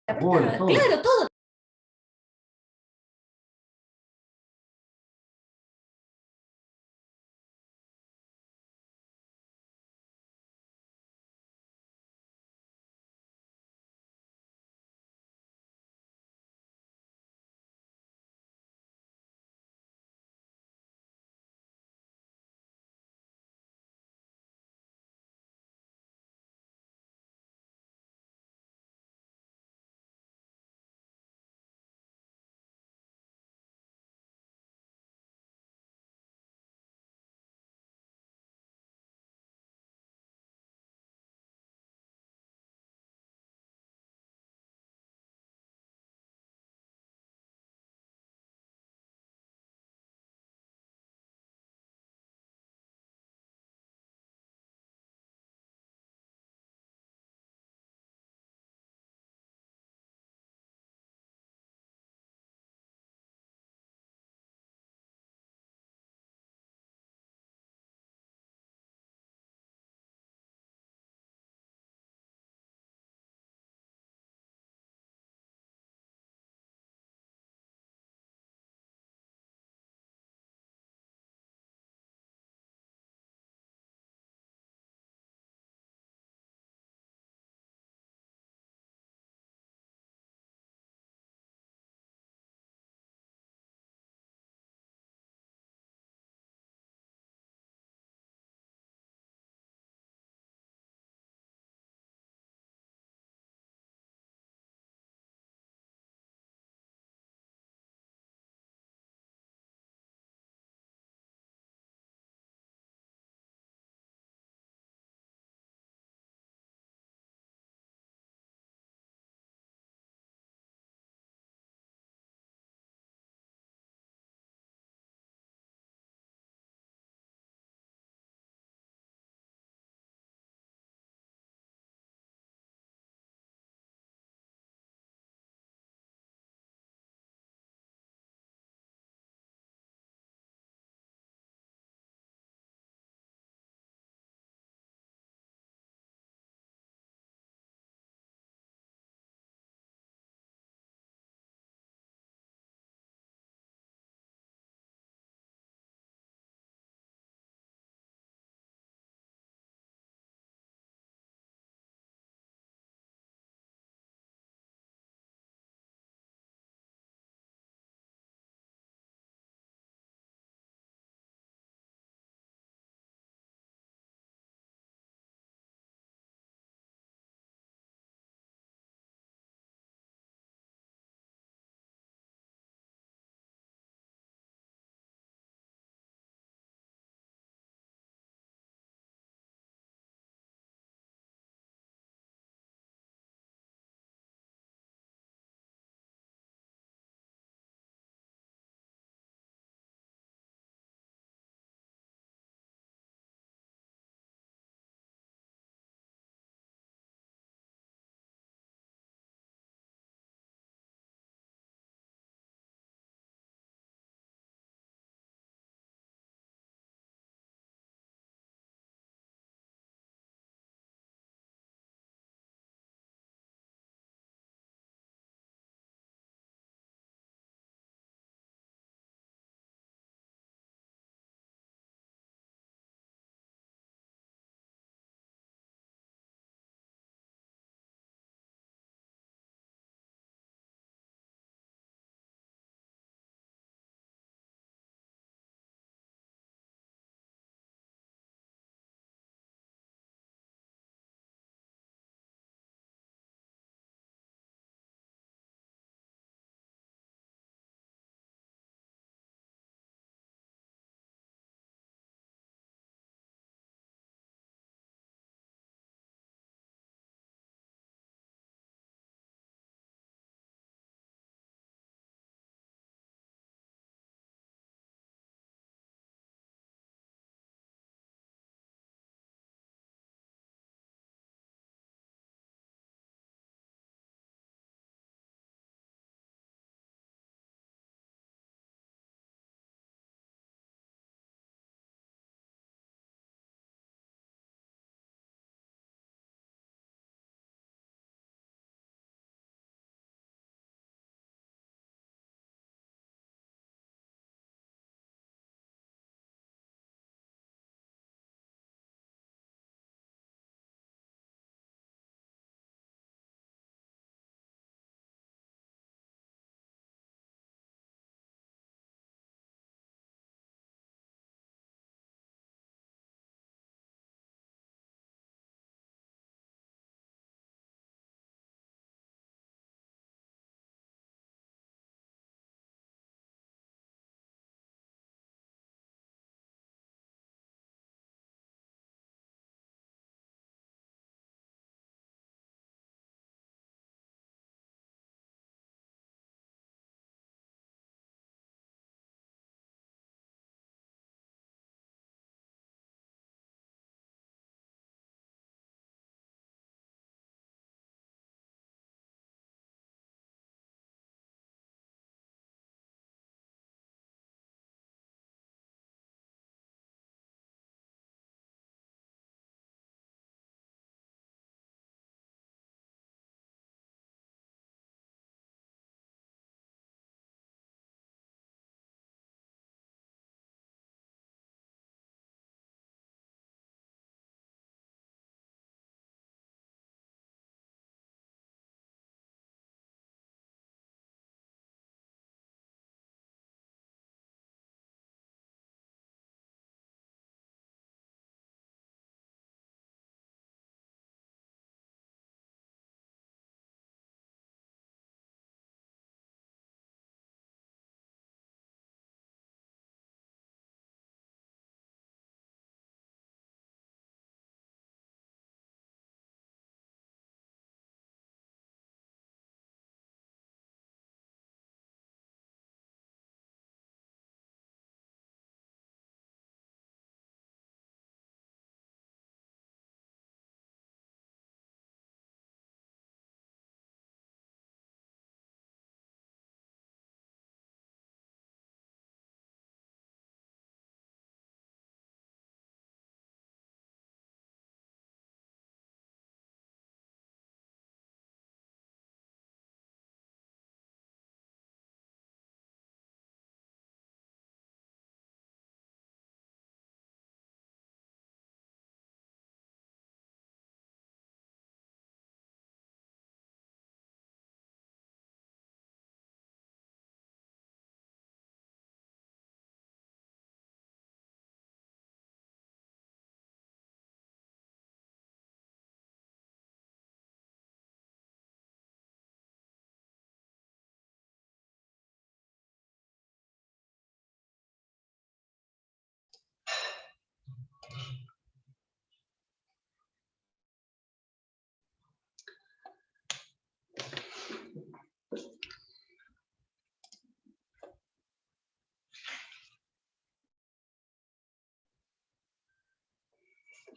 Bueno, apretada. todo. Claro, todo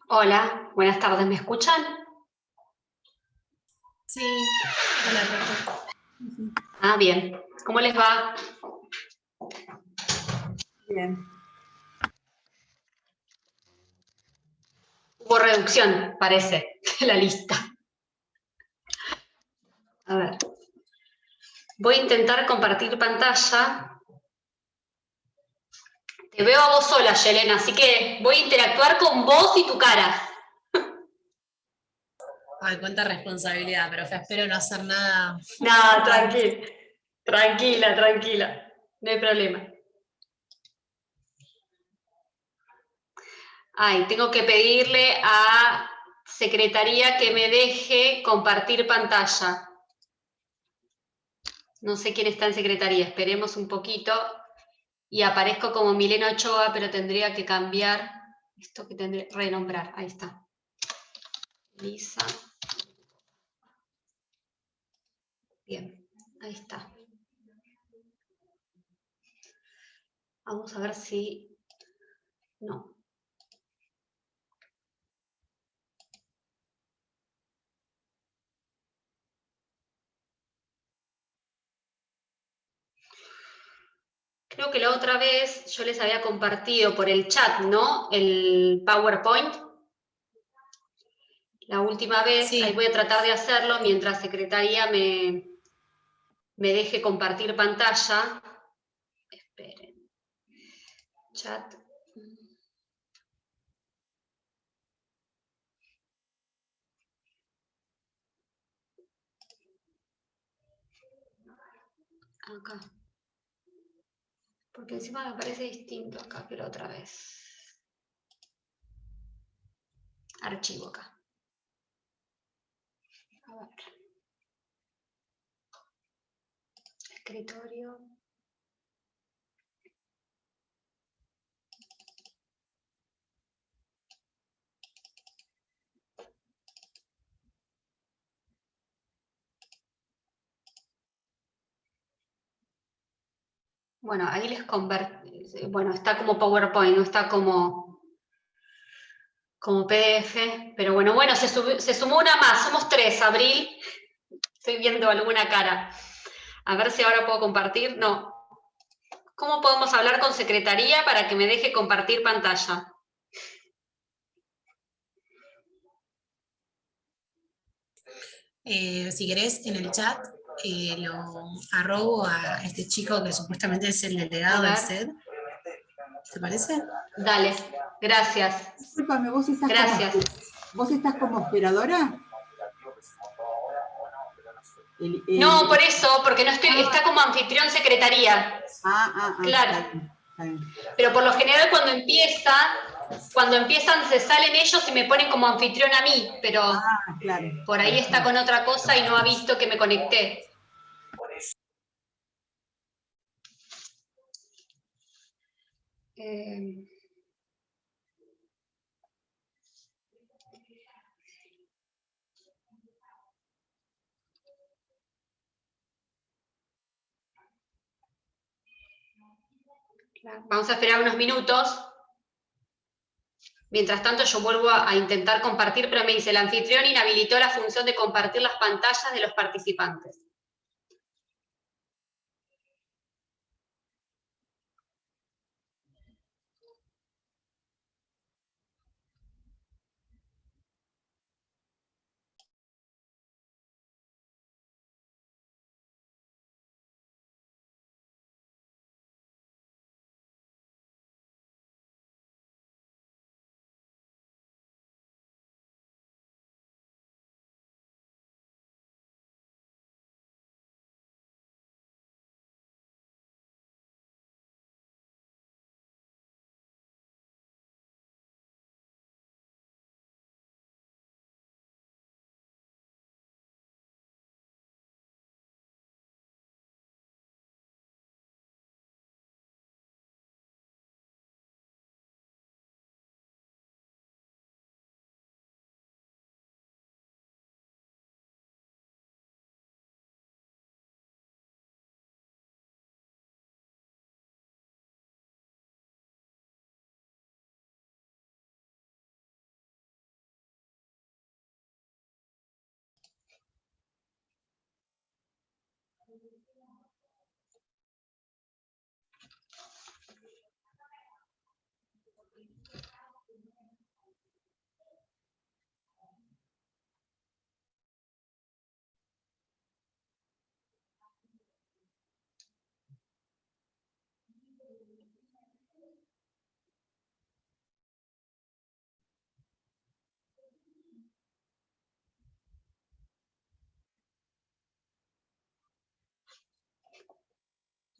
Hola, buenas tardes, ¿me escuchan? Sí, hola, perfecto. Ah, bien. ¿Cómo les va? Bien. Hubo reducción, parece, de la lista. A ver. Voy a intentar compartir pantalla. Te veo a vos sola, Yelena, así que voy a interactuar con vos y tu cara. Ay, cuánta responsabilidad, pero espero no hacer nada. No, tranquila. Tranquila, tranquila. No hay problema. Ay, tengo que pedirle a Secretaría que me deje compartir pantalla. No sé quién está en Secretaría, esperemos un poquito. Y aparezco como Milena Ochoa, pero tendría que cambiar esto que tendría renombrar. Ahí está. Lisa. Bien, ahí está. Vamos a ver si... No. Creo que la otra vez yo les había compartido por el chat, ¿no? El PowerPoint. La última vez, Sí. ahí voy a tratar de hacerlo mientras Secretaría me deje compartir pantalla. Esperen. Chat. Acá. Porque encima me parece distinto acá que la otra vez. Archivo acá. A ver. Escritorio. Bueno, ahí les convertí. Bueno, está como PowerPoint, no está como PDF. Pero bueno, se sumó una más. Somos 3, Abril. Estoy viendo alguna cara. A ver si ahora puedo compartir. No. ¿Cómo podemos hablar con Secretaría para que me deje compartir pantalla? Si querés, en el chat lo arrobo a este chico que supuestamente es el delegado del SED. ¿Te parece? Dale, gracias. Discúlpame, Gracias. ¿vos estás como operadora? No, por eso, porque no estoy, está como anfitrión Secretaría. Claro. Está bien. Pero por lo general cuando empiezan se salen ellos y me ponen como anfitrión a mí, pero Claro. por ahí está con otra cosa y no ha visto que me conecté. Vamos a esperar unos minutos. Mientras tanto yo vuelvo a intentar compartir, pero me dice, el anfitrión inhabilitó la función de compartir las pantallas de los participantes.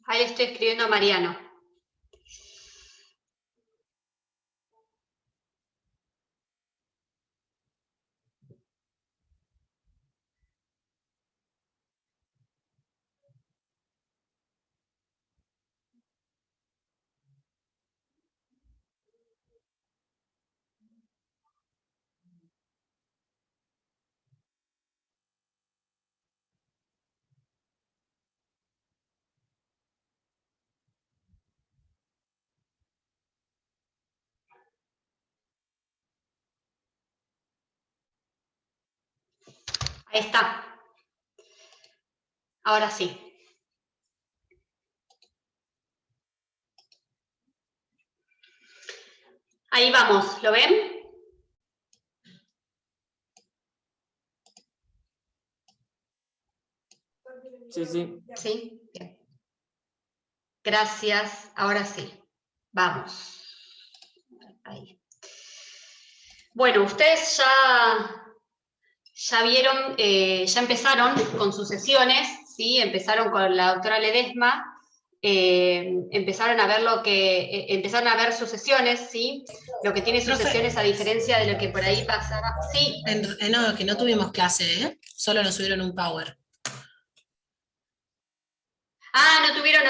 Ahí estoy escribiendo a Mariano. Ahí está. Ahora sí. Ahí vamos, ¿lo ven? Sí, sí. Sí, bien. Gracias, ahora sí. Vamos. Ahí. Bueno, ustedes ya vieron, ya empezaron con sus sesiones, ¿sí? Empezaron con la doctora Ledesma, empezaron a ver empezaron a ver sus sesiones, ¿sí? Lo que tiene sus Profe. sesiones, a diferencia de lo que por ahí pasaba. Sí. No, que no tuvimos clase, ¿eh? Solo nos subieron un power. Ah, no tuvieron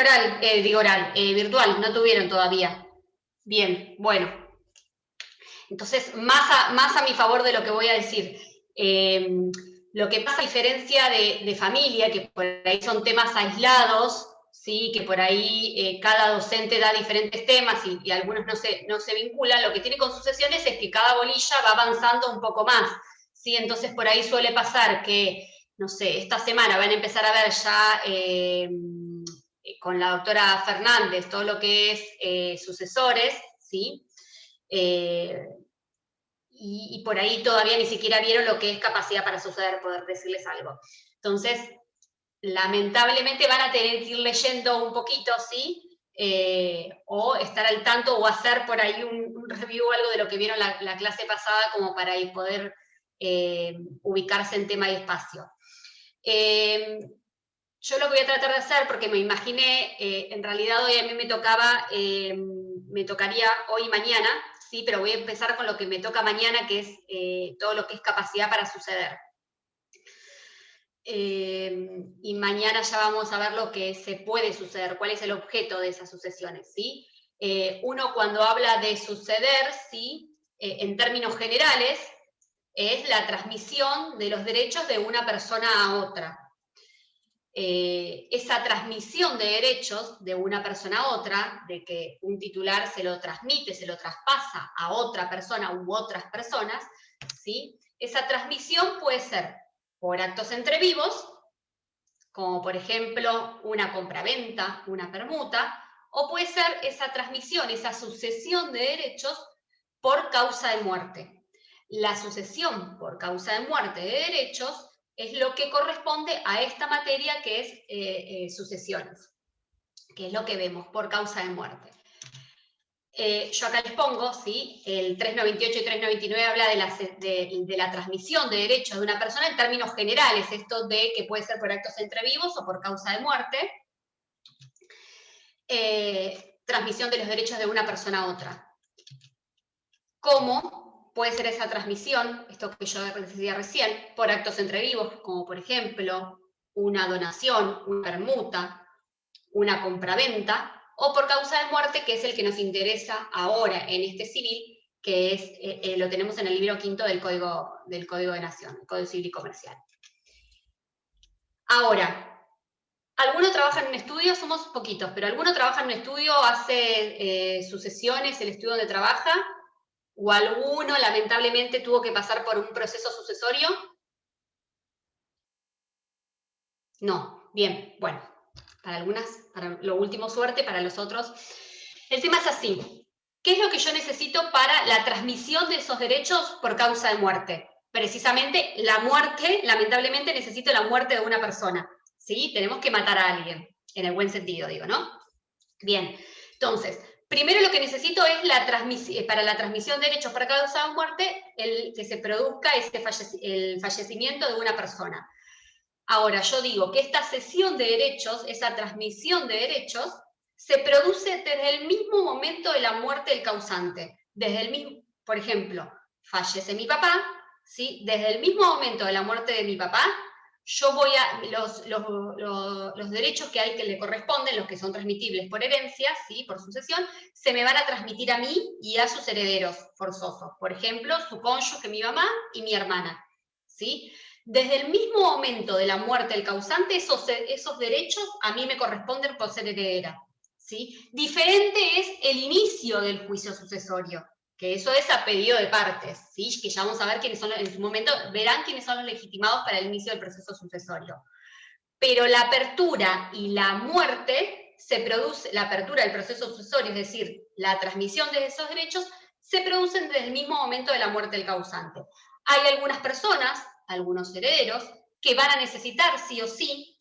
virtual, no tuvieron todavía. Bien, bueno. Entonces, más a mi favor de lo que voy a decir. Lo que pasa a diferencia de familia, que por ahí son temas aislados, ¿sí? Que por ahí cada docente da diferentes temas y algunos no se vinculan, lo que tiene con sus sesiones es que cada bolilla va avanzando un poco más, ¿sí? Entonces por ahí suele pasar que, no sé, esta semana van a empezar a ver ya con la doctora Fernández todo lo que es sucesores, ¿sí? Y por ahí todavía ni siquiera vieron lo que es capacidad para suceder, poder decirles algo. Entonces, lamentablemente van a tener que ir leyendo un poquito, ¿sí? O estar al tanto o hacer por ahí un review o algo de lo que vieron la clase pasada como para poder ubicarse en tema y espacio. Yo lo que voy a tratar de hacer, porque me imaginé, en realidad hoy a mí me tocaría hoy y mañana, sí, pero voy a empezar con lo que me toca mañana, que es todo lo que es capacidad para suceder. Y mañana ya vamos a ver lo que se puede suceder, cuál es el objeto de esas sucesiones, ¿sí? Uno cuando habla de suceder, ¿sí? En términos generales, es la transmisión de los derechos de una persona a otra. Esa transmisión de derechos de una persona a otra, de que un titular se lo transmite, se lo traspasa a otra persona u otras personas, ¿sí? Esa transmisión puede ser por actos entre vivos, como por ejemplo una compraventa, una permuta, o puede ser esa transmisión, esa sucesión de derechos por causa de muerte. La sucesión por causa de muerte de derechos es lo que corresponde a esta materia que es sucesiones, que es lo que vemos por causa de muerte. Yo acá les pongo, ¿sí? El 398 y 399 habla de la transmisión de derechos de una persona en términos generales, esto de que puede ser por actos entre vivos o por causa de muerte. Transmisión de los derechos de una persona a otra. ¿Cómo puede ser esa transmisión? Esto que yo les decía recién, por actos entre vivos, como por ejemplo una donación, una permuta, una compraventa, o por causa de muerte, que es el que nos interesa ahora en este civil, que es lo tenemos en el libro quinto del Código de Nación, el Código Civil y Comercial. Ahora, ¿alguno trabaja en un estudio? Somos poquitos, pero ¿alguno trabaja en un estudio, hace sucesiones, el estudio donde trabaja? ¿O alguno lamentablemente tuvo que pasar por un proceso sucesorio? No, bien, bueno, para algunas, para lo último suerte, para los otros. El tema es así. ¿Qué es lo que yo necesito para la transmisión de esos derechos por causa de muerte? Precisamente la muerte, lamentablemente necesito la muerte de una persona, ¿sí? Tenemos que matar a alguien, en el buen sentido, digo, ¿no? Bien, entonces, primero lo que necesito es para la transmisión de derechos por causa de muerte, que se produzca el fallecimiento de una persona. Ahora, yo digo que esta cesión de derechos, esa transmisión de derechos, se produce desde el mismo momento de la muerte del causante. Desde el mismo, por ejemplo, fallece mi papá, ¿sí? Desde el mismo momento de la muerte de mi papá, yo voy a, los derechos que a él que le corresponden, los que son transmitibles por herencia, ¿sí? Por sucesión, se me van a transmitir a mí y a sus herederos forzosos. Por ejemplo, su cónyuge, mi mamá y mi hermana, ¿sí? Desde el mismo momento de la muerte del causante, esos derechos a mí me corresponden por ser heredera, ¿sí? Diferente es el inicio del juicio sucesorio, que eso es a pedido de partes, ¿sí? Que ya vamos a ver quiénes son, en su momento verán quiénes son los legitimados para el inicio del proceso sucesorio. Pero la apertura y la muerte se produce, la apertura del proceso sucesorio, es decir, la transmisión de esos derechos, se producen desde el mismo momento de la muerte del causante. Hay algunas personas, algunos herederos, que van a necesitar sí o sí,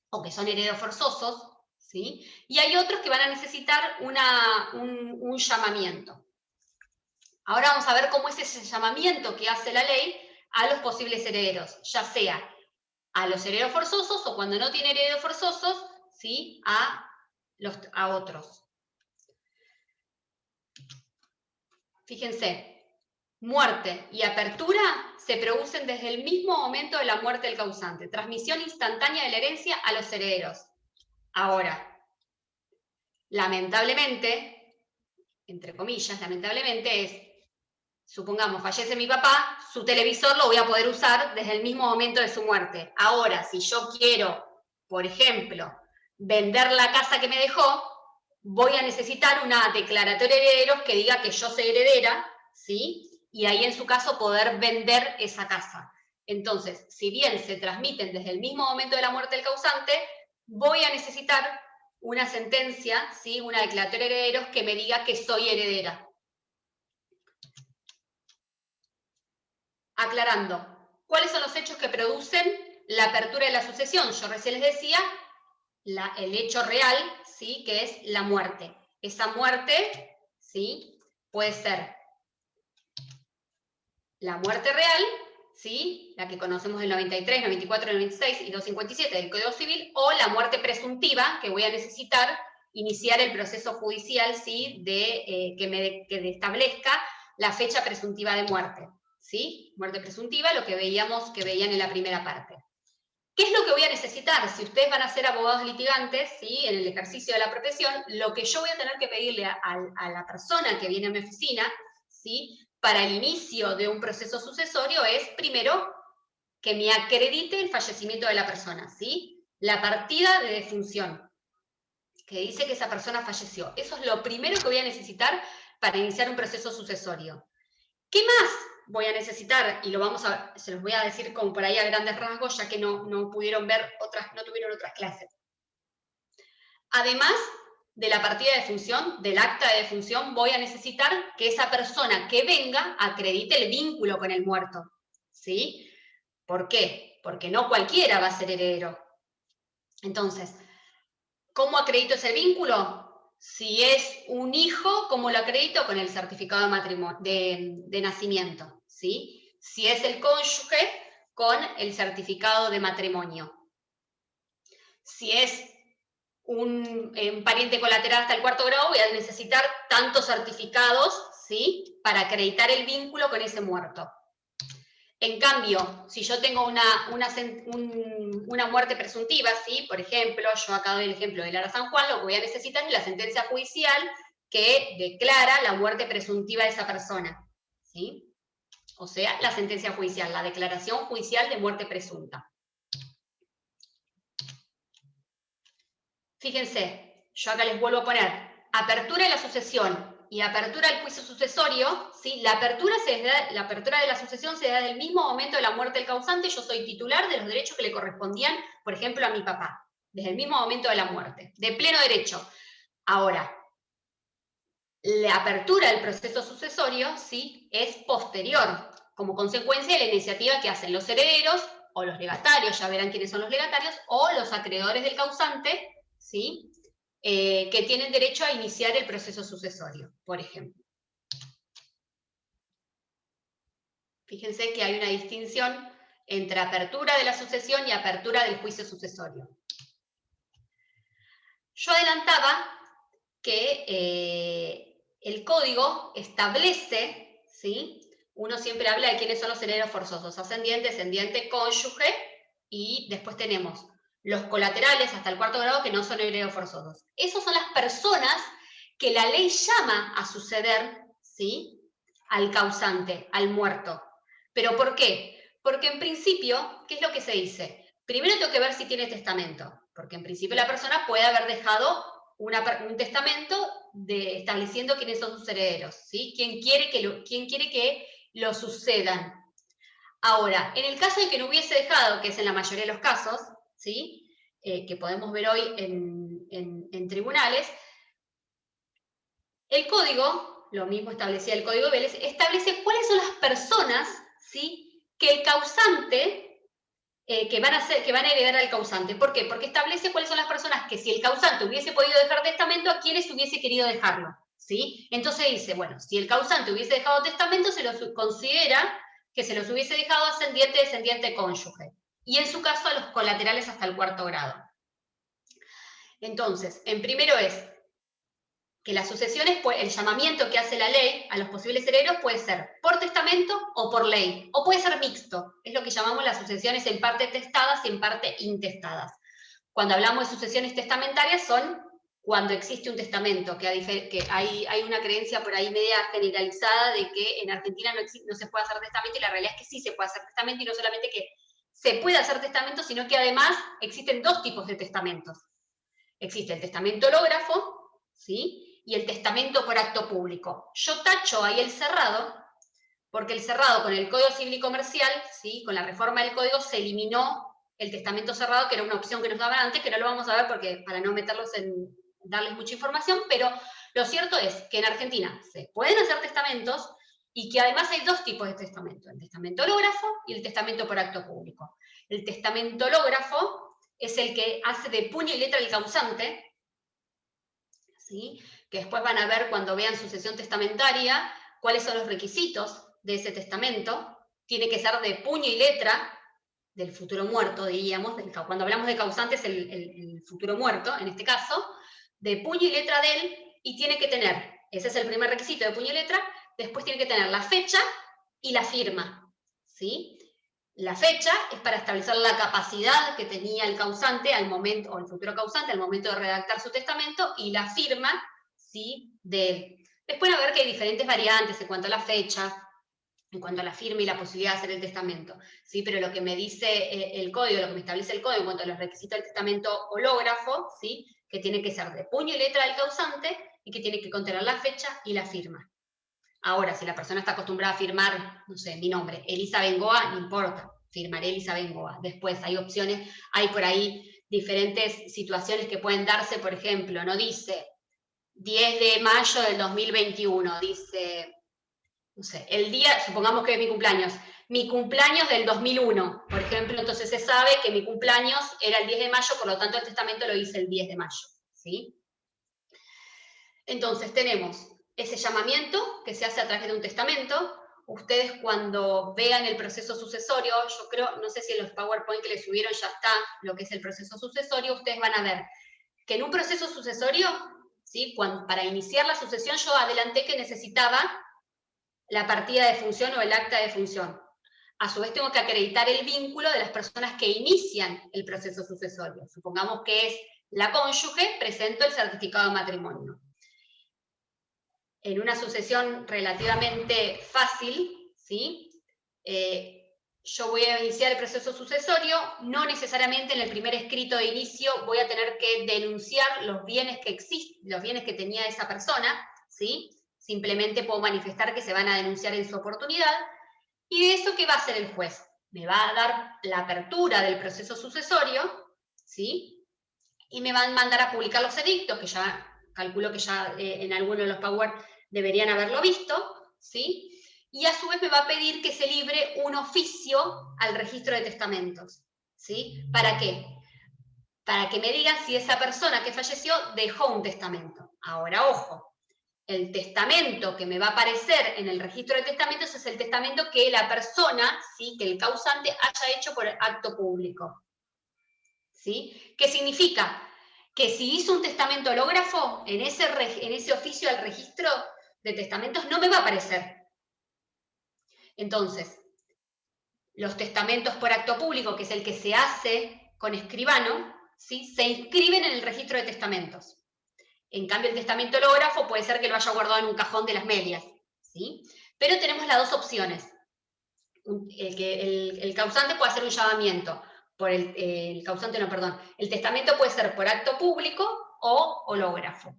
o que son herederos forzosos, ¿sí? Y hay otros que van a necesitar un llamamiento. Ahora vamos a ver cómo es ese llamamiento que hace la ley a los posibles herederos, ya sea a los herederos forzosos o cuando no tiene herederos forzosos, ¿sí? a otros. Fíjense, muerte y apertura se producen desde el mismo momento de la muerte del causante. Transmisión instantánea de la herencia a los herederos. Ahora, lamentablemente, entre comillas, lamentablemente es, supongamos, fallece mi papá, su televisor lo voy a poder usar desde el mismo momento de su muerte. Ahora, si yo quiero, por ejemplo, vender la casa que me dejó, voy a necesitar una declaratoria de herederos que diga que yo soy heredera, ¿sí? Y ahí en su caso poder vender esa casa. Entonces, si bien se transmiten desde el mismo momento de la muerte del causante, voy a necesitar una sentencia, ¿sí? Una declaratoria de herederos que me diga que soy heredera. Aclarando, ¿cuáles son los hechos que producen la apertura de la sucesión? Yo recién les decía el hecho real, ¿sí? Que es la muerte. Esa muerte, ¿sí? Puede ser la muerte real, ¿sí? La que conocemos del 93, 94, 96 y 257 del Código Civil, o la muerte presuntiva, que voy a necesitar iniciar el proceso judicial, ¿sí? Que establezca la fecha presuntiva de muerte, ¿sí? Muerte presuntiva, lo que veían en la primera parte. ¿Qué es lo que voy a necesitar? Si ustedes van a ser abogados litigantes, ¿sí? En el ejercicio de la profesión, lo que yo voy a tener que pedirle a la persona que viene a mi oficina, ¿sí? Para el inicio de un proceso sucesorio es, primero, que me acredite el fallecimiento de la persona, ¿sí? La partida de defunción, que dice que esa persona falleció. Eso es lo primero que voy a necesitar para iniciar un proceso sucesorio. ¿Qué más voy a necesitar? Y se los voy a decir como por ahí a grandes rasgos, ya que no pudieron ver no tuvieron otras clases. Además de la partida de defunción, del acta de defunción, voy a necesitar que esa persona que venga acredite el vínculo con el muerto, ¿sí? ¿Por qué? Porque no cualquiera va a ser heredero. Entonces, ¿cómo acredito ese vínculo? Si es un hijo, ¿cómo lo acredito? Con el certificado de matrimonio, de nacimiento, ¿sí? Si es el cónyuge, con el certificado de matrimonio. Si es un pariente colateral hasta el 4º grado, voy a necesitar tantos certificados, ¿sí? Para acreditar el vínculo con ese muerto. En cambio, si yo tengo una muerte presuntiva, ¿sí? Por ejemplo, yo acá doy el ejemplo de Lara San Juan, lo que voy a necesitar es la sentencia judicial que declara la muerte presuntiva de esa persona, ¿sí? O sea, la sentencia judicial, la declaración judicial de muerte presunta. Fíjense, yo acá les vuelvo a poner apertura de la sucesión y apertura del juicio sucesorio, ¿sí? La apertura de la sucesión se da desde el mismo momento de la muerte del causante. Yo soy titular de los derechos que le correspondían, por ejemplo, a mi papá, desde el mismo momento de la muerte, de pleno derecho. Ahora, la apertura del proceso sucesorio, ¿sí? Es posterior, como consecuencia de la iniciativa que hacen los herederos o los legatarios, ya verán quiénes son los legatarios, o los acreedores del causante, ¿sí? Que tienen derecho a iniciar el proceso sucesorio, por ejemplo. Fíjense que hay una distinción entre apertura de la sucesión y apertura del juicio sucesorio. Yo adelantaba que el código establece, ¿sí? Uno siempre habla de quiénes son los herederos forzosos, ascendiente, descendiente, cónyuge, y después tenemos los colaterales hasta el 4º grado que no son herederos forzosos. Esas son las personas que la ley llama a suceder, ¿sí? Al causante, al muerto. ¿Pero por qué? Porque en principio, ¿qué es lo que se dice? Primero tengo que ver si tiene testamento, porque en principio la persona puede haber dejado un testamento estableciendo quiénes son sus herederos, ¿sí? ¿Quién quiere que lo sucedan? Ahora, en el caso de que no hubiese dejado, que es en la mayoría de los casos, ¿sí? Que podemos ver hoy en tribunales, el código, lo mismo establecía el Código Vélez, establece cuáles son las personas, ¿sí? Que el causante, que van a heredar al causante. ¿Por qué? Porque establece cuáles son las personas que si el causante hubiese podido dejar testamento, a quienes hubiese querido dejarlo, ¿sí? Entonces dice, bueno, si el causante hubiese dejado testamento, se los considera que se los hubiese dejado ascendiente, descendiente, cónyuge. Y en su caso a los colaterales hasta el 4º grado. Entonces, en primero es que las sucesiones, el llamamiento que hace la ley a los posibles herederos puede ser por testamento o por ley, o puede ser mixto, es lo que llamamos las sucesiones en parte testadas y en parte intestadas. Cuando hablamos de sucesiones testamentarias son cuando existe un testamento, que hay una creencia por ahí media generalizada de que en Argentina no se puede hacer testamento, y la realidad es que sí se puede hacer testamento, y no solamente que se puede hacer testamento, sino que además existen 2 tipos de testamentos. Existe el testamento hológrafo, ¿sí? Y el testamento por acto público. Yo tacho ahí el cerrado, porque el cerrado con el Código Civil y Comercial, ¿sí? Con la reforma del Código se eliminó el testamento cerrado, que era una opción que nos daban antes, que no lo vamos a ver porque para no meterlos en darles mucha información, pero lo cierto es que en Argentina se pueden hacer testamentos y que además hay 2 tipos de testamento, el testamento hológrafo y el testamento por acto público. El testamento hológrafo es el que hace de puño y letra el causante, ¿sí? Que después van a ver cuando vean sucesión testamentaria cuáles son los requisitos de ese testamento. Tiene que ser de puño y letra del futuro muerto, diríamos, cuando hablamos de causantes, el futuro muerto, en este caso, de puño y letra de él, y tiene que tener, ese es el primer requisito de puño y letra, después tiene que tener la fecha y la firma, ¿sí? La fecha es para establecer la capacidad que tenía el causante al momento, o el futuro causante al momento de redactar su testamento, y la firma, ¿sí? De él. Después va a ver que hay diferentes variantes en cuanto a la fecha, en cuanto a la firma y la posibilidad de hacer el testamento, ¿sí? Pero lo que me dice el código, lo que me establece el código en cuanto a los requisitos del testamento hológrafo, ¿sí? Que tiene que ser de puño y letra del causante y que tiene que contener la fecha y la firma. Ahora, si la persona está acostumbrada a firmar, no sé, mi nombre, Elisa Bengoa, no importa, firmaré Elisa Bengoa. Después hay opciones, hay por ahí diferentes situaciones que pueden darse, por ejemplo, no dice 10 de mayo del 2021, dice, no sé, el día, supongamos que es mi cumpleaños del 2001, por ejemplo, entonces se sabe que mi cumpleaños era el 10 de mayo, por lo tanto el testamento lo hice el 10 de mayo, ¿sí? Entonces tenemos ese llamamiento que se hace a través de un testamento. Ustedes cuando vean el proceso sucesorio, yo creo, no sé si en los PowerPoint que les subieron ya está lo que es el proceso sucesorio, ustedes van a ver que en un proceso sucesorio, ¿sí? Para iniciar la sucesión yo adelanté que necesitaba la partida de función o el acta de función. A su vez tengo que acreditar el vínculo de las personas que inician el proceso sucesorio. Supongamos que es la cónyuge, presento el certificado de matrimonio. En una sucesión relativamente fácil, ¿sí? Yo voy a iniciar el proceso sucesorio, no necesariamente en el primer escrito de inicio voy a tener que denunciar los bienes que existen, los bienes que tenía esa persona, ¿sí? Simplemente puedo manifestar que se van a denunciar en su oportunidad, y de eso, ¿qué va a hacer el juez? Me va a dar la apertura del proceso sucesorio, ¿sí? Y me van a mandar a publicar los edictos, que ya calculo que ya en alguno de los Power deberían haberlo visto, ¿sí? Y a su vez me va a pedir que se libre un oficio al registro de testamentos, ¿sí? ¿Para qué? Para que me digan si esa persona que falleció dejó un testamento. Ahora, ojo, el testamento que me va a aparecer en el registro de testamentos es el testamento que la persona, ¿sí?, que el causante haya hecho por acto público. ¿Sí? ¿Qué significa? Que si hizo un testamento hológrafo, en ese oficio al registro de testamentos no me va a aparecer. Entonces, los testamentos por acto público, que es el que se hace con escribano, ¿sí?, se inscriben en el registro de testamentos. En cambio, el testamento hológrafo puede ser que lo haya guardado en un cajón de las medias, ¿sí? Pero tenemos las dos opciones. El causante puede hacer un llamamiento. El testamento puede ser por acto público o hológrafo.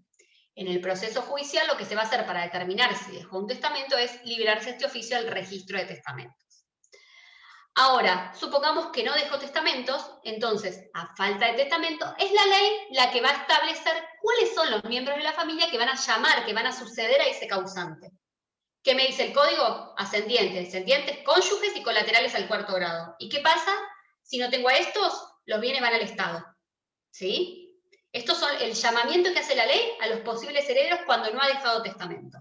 En el proceso judicial lo que se va a hacer para determinar si dejó un testamento es liberarse este oficio al registro de testamentos. Ahora, supongamos que no dejó testamentos, entonces, a falta de testamento, es la ley la que va a establecer cuáles son los miembros de la familia que van a llamar, que van a suceder a ese causante. ¿Qué me dice el código? Ascendientes, descendientes, cónyuges y colaterales al cuarto grado. ¿Y qué pasa? Si no tengo a estos, los bienes van al Estado. ¿Sí? Estos son el llamamiento que hace la ley a los posibles herederos cuando no ha dejado testamento.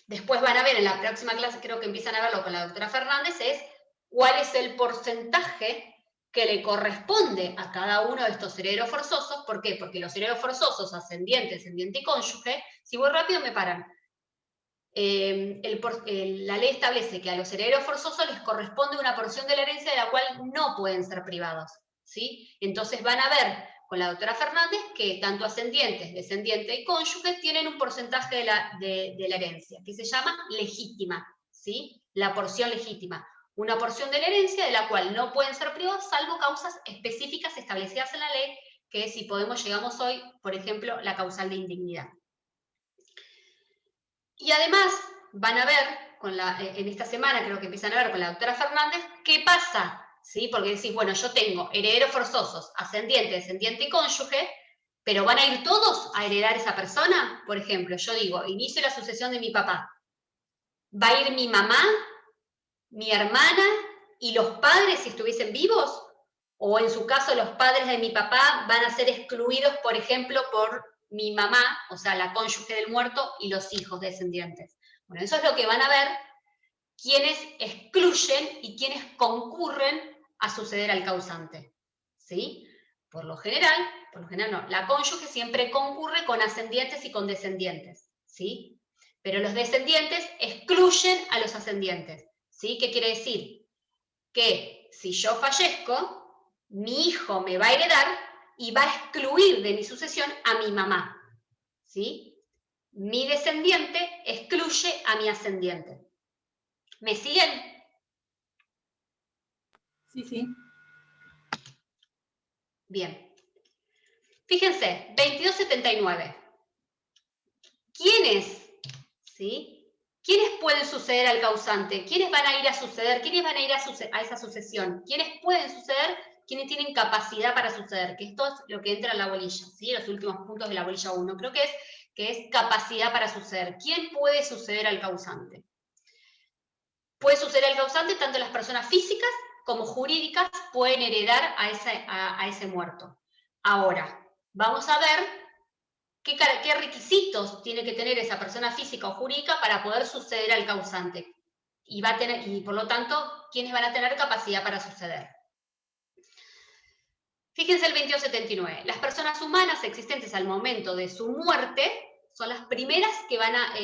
Después van a ver en la próxima clase, creo que empiezan a verlo con la doctora Fernández, es cuál es el porcentaje que le corresponde a cada uno de estos herederos forzosos. ¿Por qué? Porque los herederos forzosos, ascendiente, descendiente y cónyuge, si voy rápido me paran. La ley establece que a los herederos forzosos les corresponde una porción de la herencia de la cual no pueden ser privados, ¿sí? Entonces van a ver con la doctora Fernández que tanto ascendientes, descendientes y cónyuges tienen un porcentaje de la herencia, que se llama legítima, ¿sí? La porción legítima. Una porción de la herencia de la cual no pueden ser privados, salvo causas específicas establecidas en la ley, que si podemos llegamos hoy, por ejemplo, la causal de indignidad. Y además van a ver, en esta semana creo que empiezan a ver con la doctora Fernández, qué pasa, ¿sí? Porque decís, bueno, yo tengo herederos forzosos, ascendiente, descendiente y cónyuge, pero ¿van a ir todos a heredar esa persona? Por ejemplo, yo digo, inicio la sucesión de mi papá. ¿Va a ir mi mamá, mi hermana y los padres si estuviesen vivos? O en su caso los padres de mi papá van a ser excluidos, por ejemplo, por mi mamá, o sea, la cónyuge del muerto, y los hijos descendientes. Bueno, eso es lo que van a ver quienes excluyen y quienes concurren a suceder al causante. ¿Sí? Por lo general no, la cónyuge siempre concurre con ascendientes y con descendientes. ¿Sí? Pero los descendientes excluyen a los ascendientes. ¿Sí? ¿Qué quiere decir? Que si yo fallezco, mi hijo me va a heredar y va a excluir de mi sucesión a mi mamá, ¿sí? Mi descendiente excluye a mi ascendiente. ¿Me siguen? Sí, sí. Bien. Fíjense, 2279. ¿Quiénes? ¿Sí? ¿Quiénes pueden suceder al causante? ¿Quiénes van a ir a suceder? ¿Quiénes van a ir a esa sucesión? ¿Quiénes pueden suceder? ¿Quiénes tienen capacidad para suceder? Que esto es lo que entra en la bolilla, ¿sí? Los últimos puntos de la bolilla 1. Creo que es capacidad para suceder. ¿Quién puede suceder al causante? Puede suceder al causante tanto las personas físicas como jurídicas pueden heredar a ese muerto. Ahora, vamos a ver qué requisitos tiene que tener esa persona física o jurídica para poder suceder al causante. Y por lo tanto, ¿quiénes van a tener capacidad para suceder? Fíjense el 2279. Las personas humanas existentes al momento de su muerte son las primeras que van a...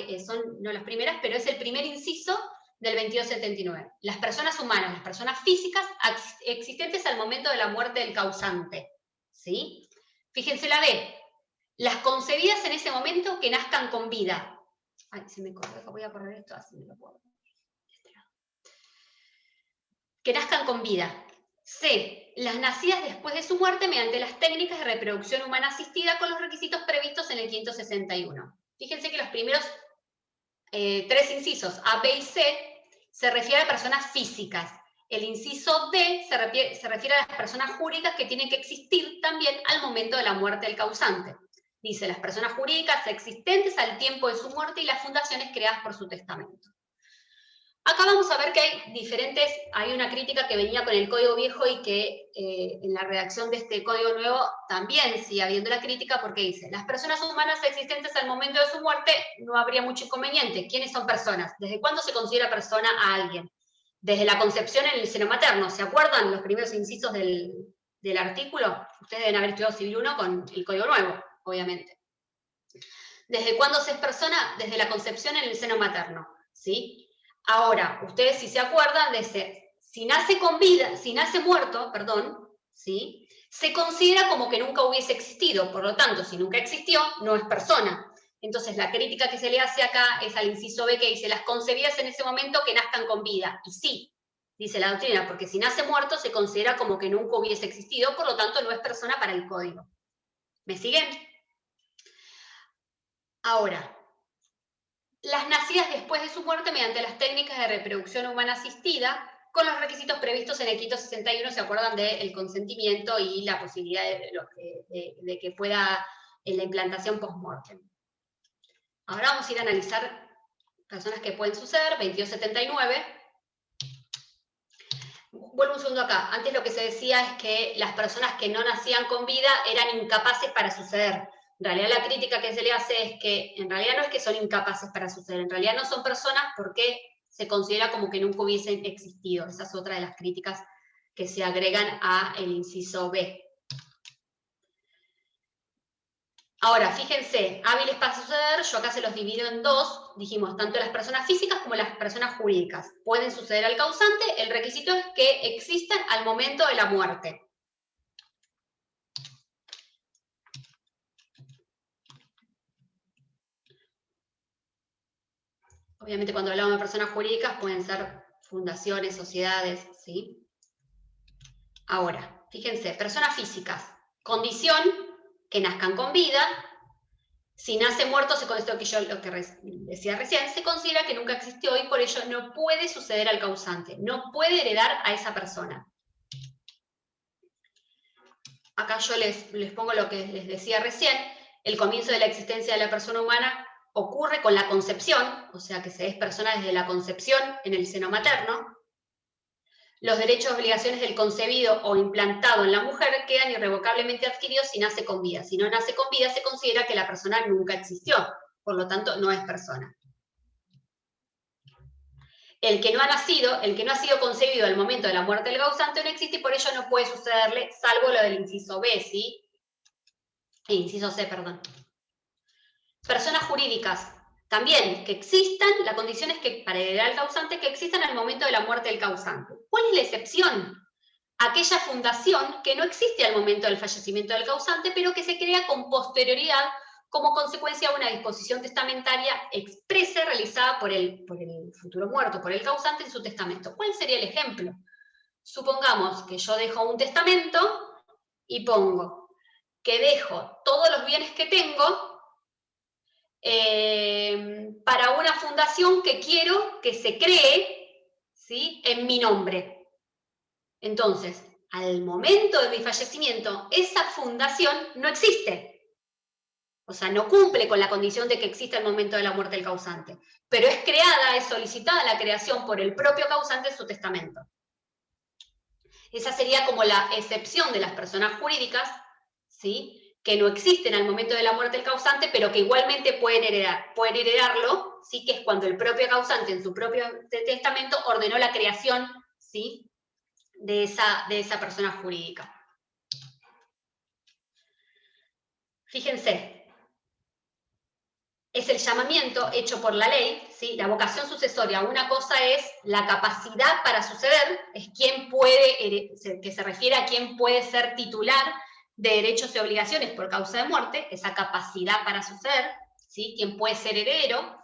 no las primeras, pero es el primer inciso del 2279. Las personas humanas, las personas físicas existentes al momento de la muerte del causante. ¿Sí? Fíjense la B. Las concebidas en ese momento que nazcan con vida. Ay, se me corre, voy a correr esto así me lo puedo. Que nazcan con vida. C. Las nacidas después de su muerte mediante las técnicas de reproducción humana asistida con los requisitos previstos en el 561. Fíjense que los primeros 3 incisos, A, B y C, se refiere a personas físicas. El inciso D se refiere a las personas jurídicas que tienen que existir también al momento de la muerte del causante. Dice, las personas jurídicas existentes al tiempo de su muerte y las fundaciones creadas por su testamento. Acá vamos a ver que hay una crítica que venía con el código viejo y que en la redacción de este código nuevo también sigue habiendo la crítica porque dice, las personas humanas existentes al momento de su muerte no habría mucho inconveniente. ¿Quiénes son personas? ¿Desde cuándo se considera persona a alguien? Desde la concepción en el seno materno. ¿Se acuerdan los primeros incisos del artículo? Ustedes deben haber estudiado Civil 1 con el código nuevo, obviamente. ¿Desde cuándo se es persona? Desde la concepción en el seno materno, ¿sí? Ahora, ustedes si se acuerdan de si nace con vida, si nace muerto, perdón, ¿sí? Se considera como que nunca hubiese existido, por lo tanto, si nunca existió, no es persona. Entonces, la crítica que se le hace acá es al inciso B que dice, las concebidas en ese momento que nazcan con vida. Y sí, dice la doctrina, porque si nace muerto se considera como que nunca hubiese existido, por lo tanto, no es persona para el código. ¿Me siguen? Ahora, las nacidas después de su muerte mediante las técnicas de reproducción humana asistida, con los requisitos previstos en el quinto 61, ¿se acuerdan del consentimiento y la posibilidad de que pueda en la implantación post-mortem? Ahora vamos a ir a analizar personas que pueden suceder, 2279. Vuelvo un segundo acá. Antes lo que se decía es que las personas que no nacían con vida eran incapaces para suceder. En realidad la crítica que se le hace es que en realidad no es que son incapaces para suceder, en realidad no son personas porque se considera como que nunca hubiesen existido. Esa es otra de las críticas que se agregan a el inciso B. Ahora, fíjense, hábiles para suceder, yo acá se los divido en dos, dijimos, tanto las personas físicas como las personas jurídicas. Pueden suceder al causante, el requisito es que existan al momento de la muerte. Obviamente cuando hablamos de personas jurídicas pueden ser fundaciones, sociedades, ¿sí? Ahora, fíjense, personas físicas, condición que nazcan con vida. Si nace muerto, con esto que yo lo que decía recién, se considera que nunca existió y por ello no puede suceder al causante, no puede heredar a esa persona. Acá yo les pongo lo que les decía recién, el comienzo de la existencia de la persona humana ocurre con la concepción, o sea que se es persona desde la concepción en el seno materno. Los derechos y obligaciones del concebido o implantado en la mujer quedan irrevocablemente adquiridos si nace con vida. Si no nace con vida, se considera que la persona nunca existió, por lo tanto, no es persona. El que no ha sido concebido al momento de la muerte del causante no existe y por ello no puede sucederle, salvo lo del inciso B, ¿sí? Inciso C, perdón. Personas jurídicas. También, que existan, la condición es que para heredar al causante, que existan al momento de la muerte del causante. ¿Cuál es la excepción? Aquella fundación que no existe al momento del fallecimiento del causante, pero que se crea con posterioridad como consecuencia de una disposición testamentaria expresa realizada por el futuro muerto, por el causante en su testamento. ¿Cuál sería el ejemplo? Supongamos que yo dejo un testamento y pongo que dejo todos los bienes que tengo para una fundación que quiero que se cree, ¿sí?, en mi nombre. Entonces, al momento de mi fallecimiento, esa fundación no existe. O sea, no cumple con la condición de que exista el momento de la muerte del causante. Pero es creada, es solicitada la creación por el propio causante en su testamento. Esa sería como la excepción de las personas jurídicas, ¿sí?, que no existen al momento de la muerte del causante, pero que igualmente pueden heredarlo, ¿sí?, que es cuando el propio causante en su propio testamento ordenó la creación, ¿sí?, de esa persona jurídica. Fíjense, es el llamamiento hecho por la ley, ¿sí? La vocación sucesoria. Una cosa es la capacidad para suceder, es quién puede, que se refiere a quién puede ser titular de derechos y obligaciones por causa de muerte, esa capacidad para suceder, ¿sí?, quién puede ser heredero,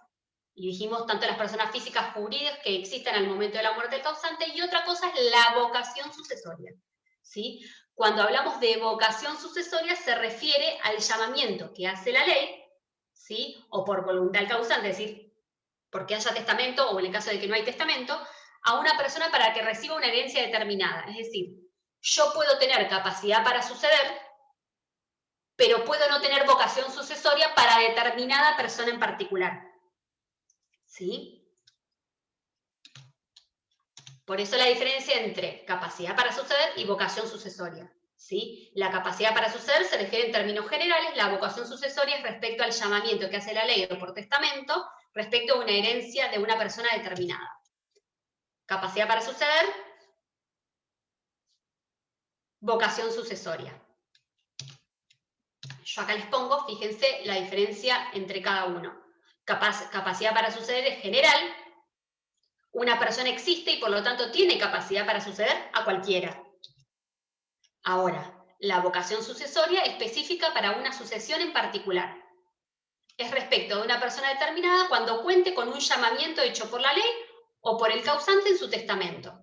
y dijimos tanto las personas físicas jurídicas que existan al momento de la muerte del causante, y otra cosa es la vocación sucesoria, ¿sí? Cuando hablamos de vocación sucesoria se refiere al llamamiento que hace la ley, ¿sí?, o por voluntad del causante, es decir, porque haya testamento, o en el caso de que no hay testamento, a una persona para que reciba una herencia determinada. Es decir, yo puedo tener capacidad para suceder, pero puedo no tener vocación sucesoria para determinada persona en particular. ¿Sí? Por eso la diferencia entre capacidad para suceder y vocación sucesoria. ¿Sí? La capacidad para suceder se refiere en términos generales, la vocación sucesoria es respecto al llamamiento que hace la ley o por testamento respecto a una herencia de una persona determinada. Capacidad para suceder, vocación sucesoria. Yo acá les pongo, fíjense la diferencia entre cada uno. Capacidad para suceder es general, una persona existe y por lo tanto tiene capacidad para suceder a cualquiera. Ahora, la vocación sucesoria específica para una sucesión en particular. Es respecto de una persona determinada cuando cuente con un llamamiento hecho por la ley o por el causante en su testamento.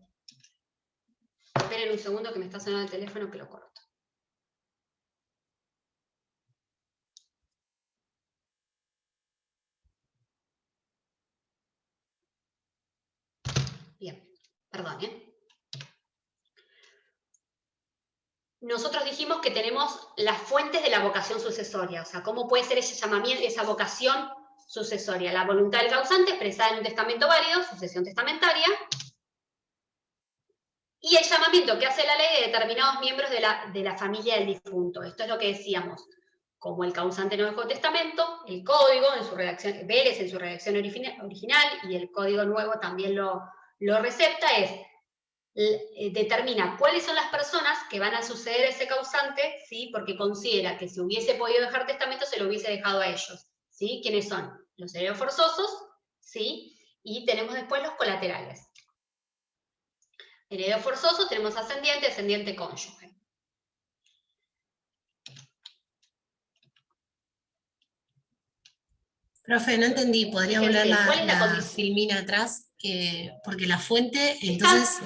Esperen un segundo que me está sonando el teléfono que lo corto. Bien, perdón, Nosotros dijimos que tenemos las fuentes de la vocación sucesoria, o sea, cómo puede ser ese llamamiento, esa vocación sucesoria. La voluntad del causante expresada en un testamento válido, sucesión testamentaria, y el llamamiento que hace la ley de determinados miembros de la familia del difunto. Esto es lo que decíamos. Como el causante no dejó testamento, el código en su redacción, Vélez en su redacción original, y el código nuevo también lo recepta, determina cuáles son las personas que van a suceder a ese causante, ¿sí? Porque considera que si hubiese podido dejar testamento se lo hubiese dejado a ellos. ¿Sí? ¿Quiénes son? Los herederos forzosos, ¿sí? Y tenemos después los colaterales. Heredero forzoso, tenemos ascendiente, ascendiente cónyuge. Profe, no entendí, ¿podría volver ¿Cuál es la la condición? filmina atrás? Porque la fuente, entonces,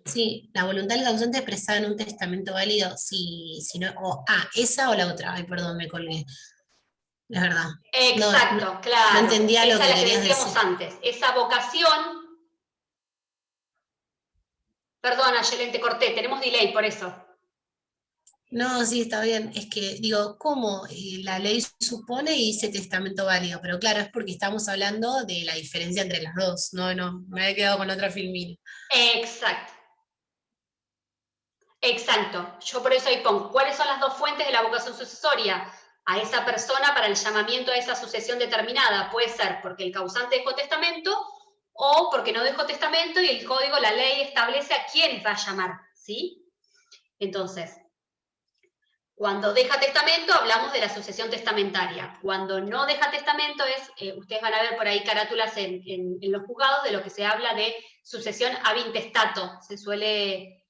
sí, la voluntad del causante expresada en un testamento válido, si no, esa o la otra, ay, perdón, me colgué, es verdad. Exacto, claro. No entendía lo esa que es la que querías decíamos decir. antes. Esa vocación... Perdona, Yelen, te corté, tenemos delay por eso. No, sí, está bien. Es que, digo, ¿cómo la ley supone y dice testamento válido? Pero claro, es porque estamos hablando de la diferencia entre las dos. No, me había quedado con otra filmina. Exacto. Exacto. Yo por eso ahí pongo, ¿cuáles son las dos fuentes de la vocación sucesoria? A esa persona para el llamamiento a esa sucesión determinada. Puede ser porque el causante dejó testamento o porque no dejó testamento y el código, la ley, establece a quiénes va a llamar, ¿sí? Entonces, cuando deja testamento hablamos de la sucesión testamentaria. Cuando no deja testamento ustedes van a ver por ahí carátulas en los juzgados de lo que se habla de sucesión ab intestato. Se suele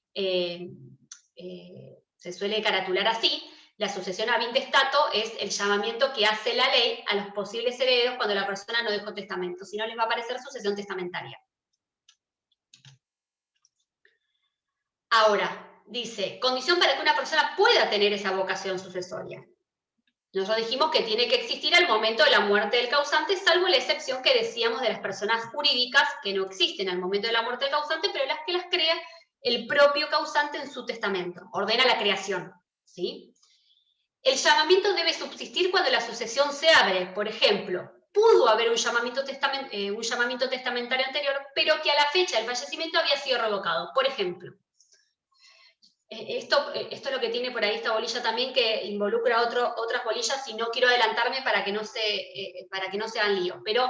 caratular así. La sucesión ab intestato es el llamamiento que hace la ley a los posibles herederos cuando la persona no dejó testamento. Si no, les va a aparecer sucesión testamentaria. Ahora, dice, condición para que una persona pueda tener esa vocación sucesoria. Nosotros dijimos que tiene que existir al momento de la muerte del causante, salvo la excepción que decíamos de las personas jurídicas que no existen al momento de la muerte del causante, pero las que las crea el propio causante en su testamento. Ordena la creación, ¿sí? El llamamiento debe subsistir cuando la sucesión se abre. Por ejemplo, pudo haber un llamamiento testamentario anterior, pero que a la fecha del fallecimiento había sido revocado. Por ejemplo, esto es lo que tiene por ahí esta bolilla también, que involucra otras bolillas, y no quiero adelantarme para que no se hagan lío. Pero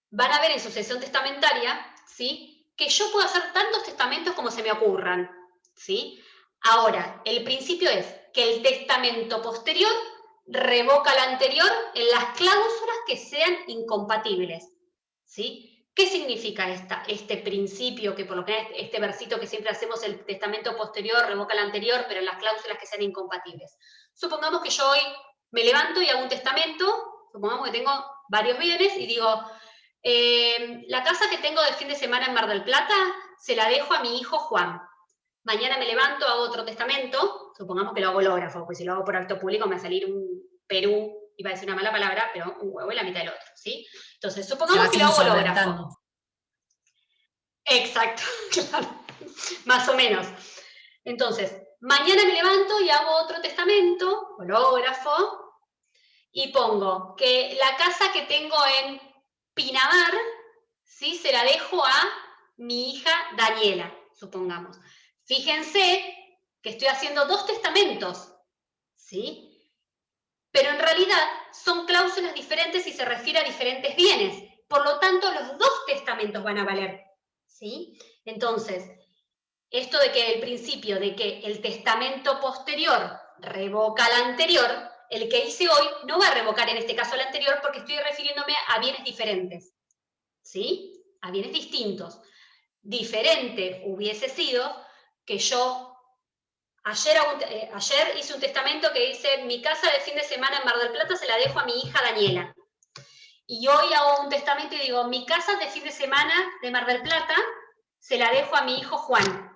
van a ver en sucesión testamentaria, ¿sí?, que yo puedo hacer tantos testamentos como se me ocurran, ¿sí? Ahora, el principio es que el testamento posterior revoca el anterior en las cláusulas que sean incompatibles, ¿sí? ¿Qué significa este principio, que por lo general este versito que siempre hacemos, el testamento posterior revoca el anterior, pero en las cláusulas que sean incompatibles? Supongamos que yo hoy me levanto y hago un testamento, supongamos que tengo varios bienes, y digo, la casa que tengo de fin de semana en Mar del Plata, se la dejo a mi hijo Juan. Mañana me levanto, hago otro testamento, supongamos que lo hago hológrafo, porque si lo hago por acto público me va a salir un Perú, iba a decir una mala palabra, pero un huevo en la mitad del otro, ¿sí? Entonces, supongamos que lo hago hológrafo. Exacto, claro, más o menos. Entonces, mañana me levanto y hago otro testamento, hológrafo, y pongo que la casa que tengo en Pinamar, ¿sí?, se la dejo a mi hija Daniela, supongamos. Fíjense que estoy haciendo 2 testamentos, ¿sí? Pero en realidad son cláusulas diferentes y se refiere a diferentes bienes. Por lo tanto, los 2 testamentos van a valer, ¿sí? Entonces, esto de que el principio de que el testamento posterior revoca al anterior, el que hice hoy no va a revocar en este caso al anterior porque estoy refiriéndome a bienes diferentes, ¿sí? A bienes distintos. Diferente hubiese sido que yo ayer hice un testamento que dice: mi casa de fin de semana en Mar del Plata se la dejo a mi hija Daniela. Y hoy hago un testamento y digo: mi casa de fin de semana de Mar del Plata se la dejo a mi hijo Juan.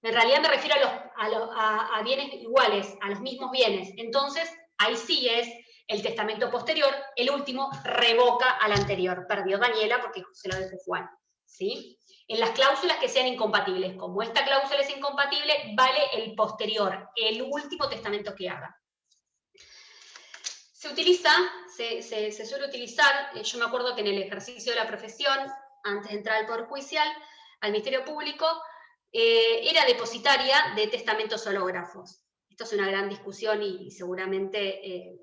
En realidad me refiero a bienes iguales, a los mismos bienes. Entonces, ahí sí es el testamento posterior, el último revoca al anterior. Perdió Daniela porque se lo dejó Juan, ¿sí? En las cláusulas que sean incompatibles, como esta cláusula es incompatible, vale el posterior, el último testamento que haga. Se utiliza, se suele utilizar, yo me acuerdo que en el ejercicio de la profesión, antes de entrar al Poder Judicial, al Ministerio Público, era depositaria de testamentos hológrafos. Esto es una gran discusión y seguramente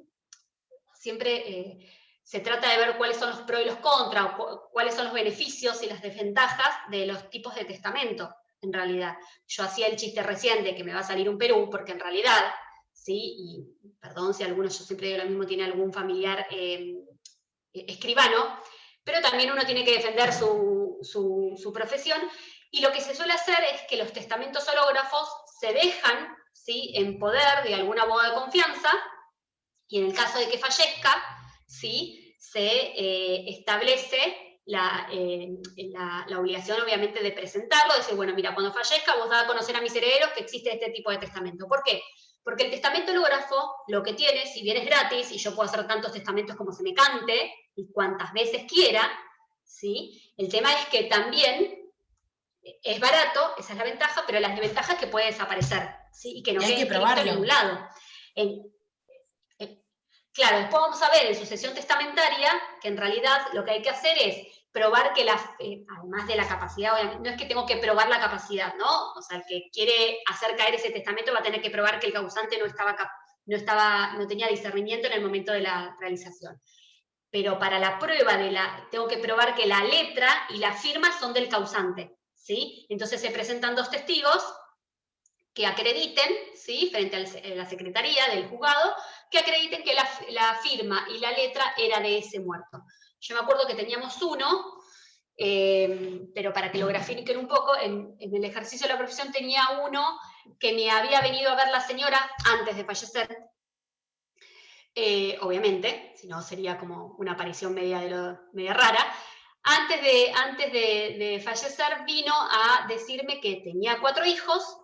siempre se trata de ver cuáles son los pros y los contras, o cuáles son los beneficios y las desventajas de los tipos de testamento, en realidad. Yo hacía el chiste recién de que me va a salir un Perú, porque en realidad, ¿sí? Y perdón si alguno, yo siempre digo lo mismo, tiene algún familiar escribano, pero también uno tiene que defender su profesión, y lo que se suele hacer es que los testamentos hológrafos se dejan, ¿sí?, en poder de algún abogado de confianza, y en el caso de que fallezca, ¿sí?, se establece la obligación, obviamente, de presentarlo, de decir: bueno, mira, cuando fallezca vos das a conocer a mis herederos que existe este tipo de testamento. ¿Por qué? Porque el testamento hológrafo lo que tiene, si bien es gratis, y yo puedo hacer tantos testamentos como se me cante, y cuantas veces quiera, ¿sí?, el tema es que también es barato, esa es la ventaja, pero la desventaja es que puede desaparecer, ¿sí?, y que no Y hay quede que inscrito en probarlo. ningún lado. Claro, después vamos a ver en sucesión testamentaria que en realidad lo que hay que hacer es probar que además de la capacidad, obviamente, no es que tengo que probar la capacidad, ¿no? O sea, el que quiere hacer caer ese testamento va a tener que probar que el causante no tenía discernimiento en el momento de la realización. Pero para la prueba tengo que probar que la letra y la firma son del causante, ¿sí? Entonces se presentan 2 testigos que acrediten, ¿sí?, frente a la secretaría del juzgado, que acrediten que la firma y la letra era de ese muerto. Yo me acuerdo que teníamos uno, pero para que lo grafiquen un poco, en el ejercicio de la profesión tenía uno que me había venido a ver la señora antes de fallecer, obviamente, si no sería como una aparición media rara. Antes de fallecer vino a decirme que tenía 4 hijos,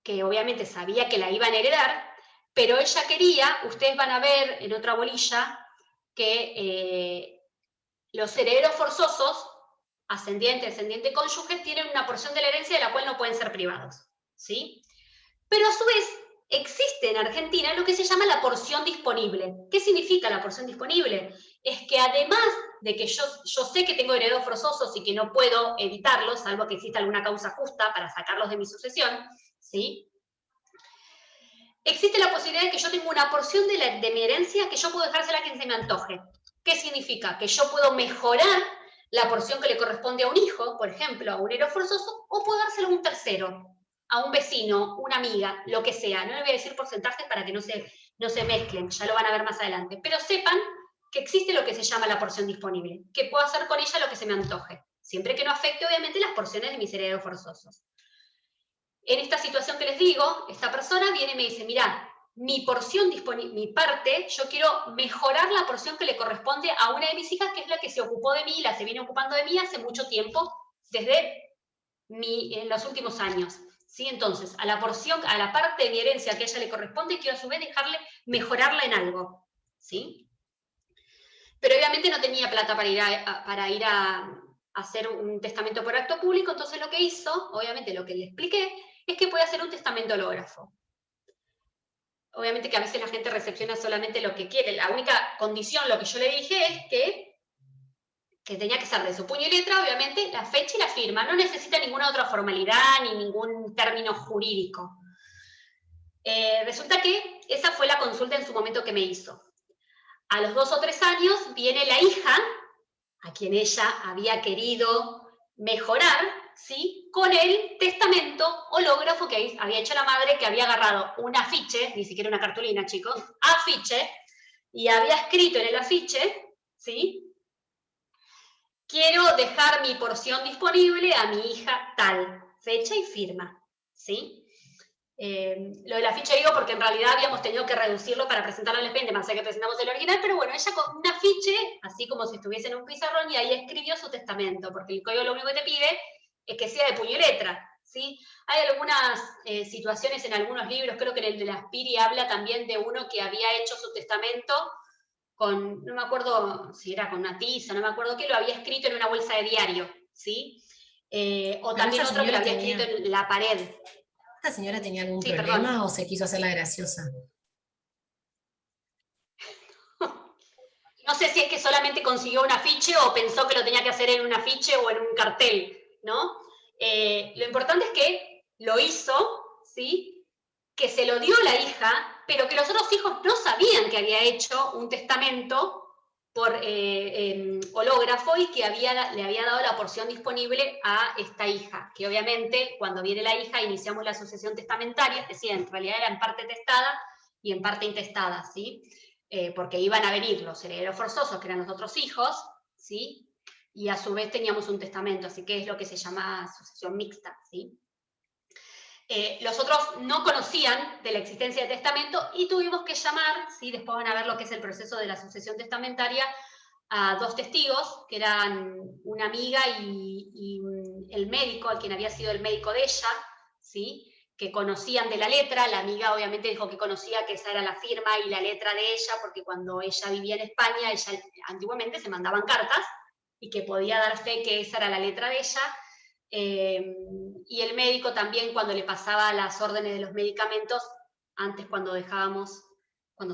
que obviamente sabía que la iban a heredar, pero ella quería, ustedes van a ver en otra bolilla, que los herederos forzosos, ascendiente, descendiente, cónyuges, tienen una porción de la herencia de la cual no pueden ser privados, ¿sí? Pero a su vez existe en Argentina lo que se llama la porción disponible. ¿Qué significa la porción disponible? Es que además de que yo sé que tengo herederos forzosos y que no puedo evitarlos, salvo que exista alguna causa justa para sacarlos de mi sucesión, ¿sí?, existe la posibilidad de que yo tenga una porción de mi herencia que yo puedo dejársela a quien se me antoje. ¿Qué significa? Que yo puedo mejorar la porción que le corresponde a un hijo, por ejemplo, a un heredero forzoso, o puedo dárselo a un tercero, a un vecino, una amiga, lo que sea. No le voy a decir porcentajes para que no se mezclen, ya lo van a ver más adelante. Pero sepan que existe lo que se llama la porción disponible, que puedo hacer con ella lo que se me antoje, siempre que no afecte, obviamente, las porciones de mis herederos forzosos. En esta situación que les digo, esta persona viene y me dice: mira, mi porción disponible, mi parte, yo quiero mejorar la porción que le corresponde a una de mis hijas, que es la que se ocupó de mí, la se viene ocupando de mí hace mucho tiempo, desde en los últimos años, ¿sí? Entonces, a la parte de mi herencia que a ella le corresponde, quiero a su vez mejorarla en algo, ¿sí? Pero obviamente no tenía plata para ir a hacer un testamento por acto público, entonces lo que hizo, obviamente lo que le expliqué, es que puede hacer un testamento hológrafo. Obviamente que a veces la gente recepciona solamente lo que quiere. La única condición, lo que yo le dije, es que que tenía que ser de su puño y letra, obviamente, la fecha y la firma. No necesita ninguna otra formalidad ni ningún término jurídico. Resulta que esa fue la consulta en su momento que me hizo. A los 2 o 3 años viene la hija, a quien ella había querido mejorar, ¿sí?, con el testamento hológrafo que había hecho la madre, que había agarrado un afiche, ni siquiera una cartulina, chicos, afiche, y había escrito en el afiche, ¿sí?, quiero dejar mi porción disponible a mi hija tal, fecha y firma, ¿sí? Lo del afiche digo porque en realidad habíamos tenido que reducirlo para presentarlo al expediente, más allá que presentamos el original, pero bueno, ella con un afiche, así como si estuviese en un pizarrón, y ahí escribió su testamento, porque el código lo único que te pide es que sea de puño y letra, ¿sí? Hay algunas situaciones en algunos libros, creo que en el de la Spiri habla también de uno que había hecho su testamento con, no me acuerdo si era con una tiza, no me acuerdo qué, lo había escrito en una bolsa de diario, ¿sí? O Pero también esta otro que lo señora había tenía, escrito en la pared. ¿esta señora tenía algún Sí, perdón. problema o se quiso hacer la graciosa? No sé si es que solamente consiguió un afiche o pensó que lo tenía que hacer en un afiche o en un cartel, ¿no? Lo importante es que lo hizo, ¿sí? Que se lo dio la hija, pero que los otros hijos no sabían que había hecho un testamento por hológrafo y que le había dado la porción disponible a esta hija, que obviamente cuando viene la hija iniciamos la sucesión testamentaria, es decir, en realidad era en parte testada y en parte intestada, ¿sí? Porque iban a venir los herederos forzosos, que eran los otros hijos, ¿sí? Y a su vez teníamos un testamento, así que es lo que se llama sucesión mixta, ¿sí? Los otros no conocían de la existencia de testamento y tuvimos que llamar, ¿sí?, después van a ver lo que es el proceso de la sucesión testamentaria, a 2 testigos, que eran una amiga y el médico, a quien había sido el médico de ella, ¿sí?, que conocían de la letra. La amiga obviamente dijo que conocía que esa era la firma y la letra de ella, porque cuando ella vivía en España, ella antiguamente se mandaban cartas, y que podía dar fe que esa era la letra de ella. Y el médico también, cuando le pasaba las órdenes de los medicamentos, antes cuando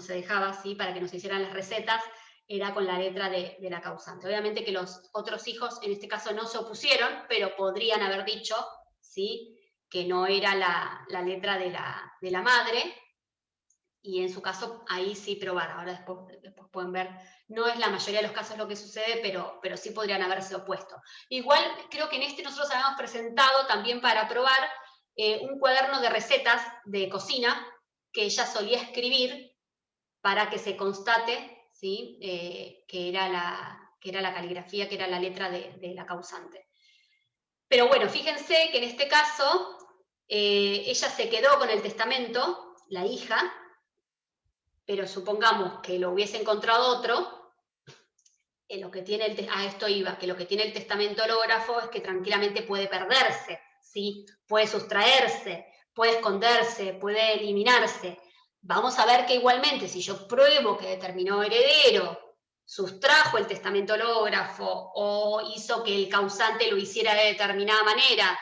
se dejaba, ¿sí?, para que nos hicieran las recetas, era con la letra de la causante. Obviamente que los otros hijos, en este caso, no se opusieron, pero podrían haber dicho, ¿sí?, que no era la letra de la madre, y en su caso ahí sí probar. Ahora después pueden ver, no es la mayoría de los casos lo que sucede, pero sí podrían haberse opuesto. Igual creo que en este nosotros habíamos presentado también para probar un cuaderno de recetas de cocina que ella solía escribir para que se constate, ¿sí?, que era la caligrafía, que era la letra de la causante. Pero bueno, fíjense que en este caso ella se quedó con el testamento, la hija, pero supongamos que lo hubiese encontrado otro, lo que tiene esto iba, que lo que tiene el testamento hológrafo es que tranquilamente puede perderse, ¿sí?, puede sustraerse, puede esconderse, puede eliminarse. Vamos a ver que igualmente, si yo pruebo que determinado heredero sustrajo el testamento hológrafo o hizo que el causante lo hiciera de determinada manera,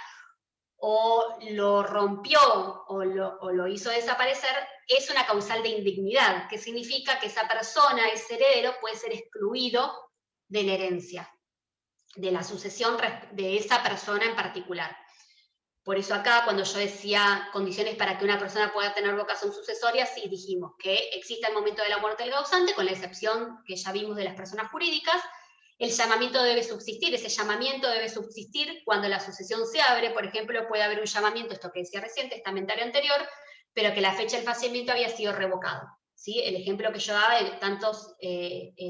o lo rompió o lo hizo desaparecer, es una causal de indignidad, que significa que esa persona, ese heredero, puede ser excluido de la herencia, de la sucesión de esa persona en particular. Por eso acá, cuando yo decía condiciones para que una persona pueda tener vocación sucesoria, sí dijimos que existe el momento de la muerte del causante, con la excepción que ya vimos de las personas jurídicas. El llamamiento debe subsistir, ese llamamiento debe subsistir cuando la sucesión se abre. Por ejemplo, puede haber un llamamiento, esto que decía recién, testamentario anterior, pero que la fecha del fallecimiento había sido revocado, ¿sí? El ejemplo que yo daba de tantos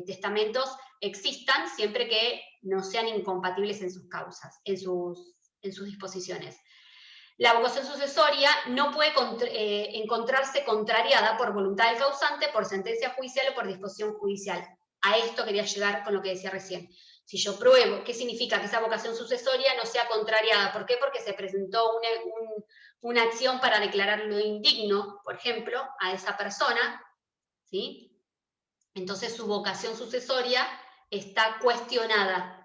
testamentos existan, siempre que no sean incompatibles en sus causas, en sus disposiciones. La vocación sucesoria no puede encontrarse contrariada por voluntad del causante, por sentencia judicial o por disposición judicial. A esto quería llegar con lo que decía recién. Si yo pruebo, ¿qué significa que esa vocación sucesoria no sea contrariada? ¿Por qué? Porque se presentó una acción para declararlo indigno, por ejemplo, a esa persona, ¿sí? Entonces su vocación sucesoria está cuestionada.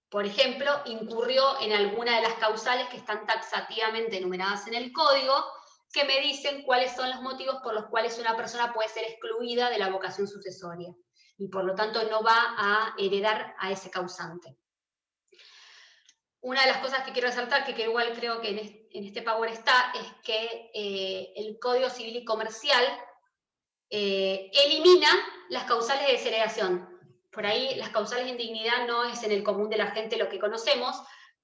Por ejemplo, incurrió en alguna de las causales que están taxativamente enumeradas en el código, que me dicen cuáles son los motivos por los cuales una persona puede ser excluida de la vocación sucesoria. y por lo tanto no va a heredar a ese causante. Una de las cosas que quiero resaltar, que igual creo que en este Power está, es que el Código Civil y Comercial elimina las causales de desheredación. Por ahí las causales de indignidad no es en el común de la gente lo que conocemos,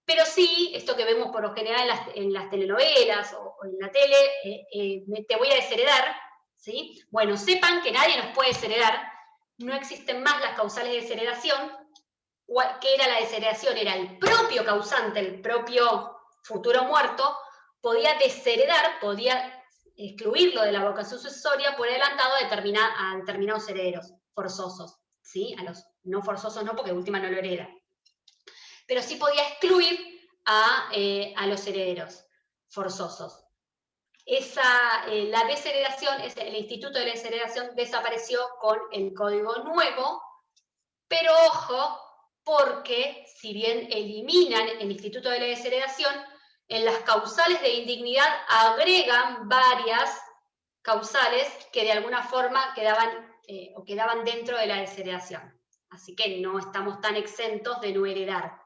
pero sí, esto que vemos por lo general en las telenovelas o en la tele, te voy a desheredar, ¿sí? Bueno, sepan que nadie nos puede desheredar, no existen más las causales de desheredación. ¿Qué era la desheredación? Era el propio causante, el propio futuro muerto, podía desheredar, podía excluirlo de la vocación sucesoria por adelantado a determinados herederos forzosos, ¿sí? A los no forzosos no, porque de última no lo hereda. Pero sí podía excluir a los herederos forzosos. La desheredación, el instituto de la desheredación desapareció con el Código Nuevo, pero ojo, porque si bien eliminan el instituto de la desheredación, en las causales de indignidad agregan varias causales que de alguna forma quedaban dentro de la desheredación. Así que no estamos tan exentos de no heredar,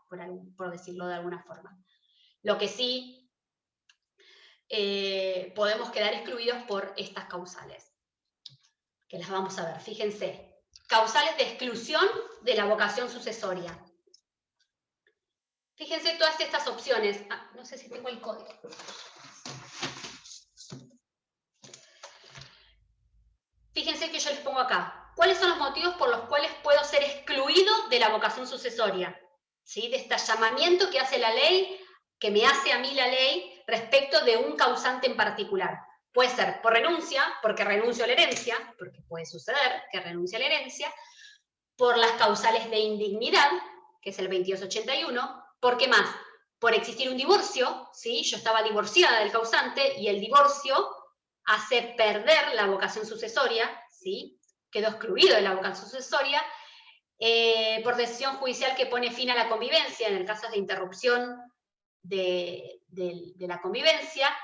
por decirlo de alguna forma. Lo que sí podemos quedar excluidos por estas causales, que las vamos a ver. Fíjense. Causales de exclusión de la vocación sucesoria. Fíjense todas estas opciones. No sé si tengo el código. Fíjense que yo les pongo acá. ¿Cuáles son los motivos por los cuales puedo ser excluido de la vocación sucesoria? ¿Sí? De este llamamiento que hace la ley, que me hace a mí la ley respecto de un causante en particular. Puede ser por renuncia, porque renuncio a la herencia, porque puede suceder que renuncie a la herencia, por las causales de indignidad, que es el 2281, ¿por qué más? Por existir un divorcio, ¿sí? Yo estaba divorciada del causante y el divorcio hace perder la vocación sucesoria, ¿sí? Quedó excluido de la vocación sucesoria, por decisión judicial que pone fin a la convivencia, en el caso de interrupción de la convivencia.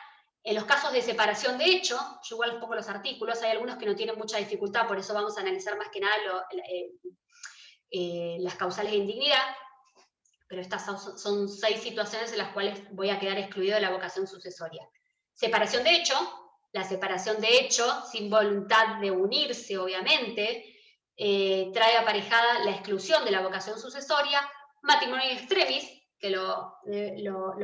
En los casos de separación de hecho, yo igual pongo los artículos, hay algunos que no tienen mucha dificultad, por eso vamos a analizar más que nada las causales de indignidad, pero estas son 6 situaciones en las cuales voy a quedar excluido de la vocación sucesoria. Separación de hecho, la separación de hecho, sin voluntad de unirse, obviamente, trae aparejada la exclusión de la vocación sucesoria. Matrimonio in extremis, que lo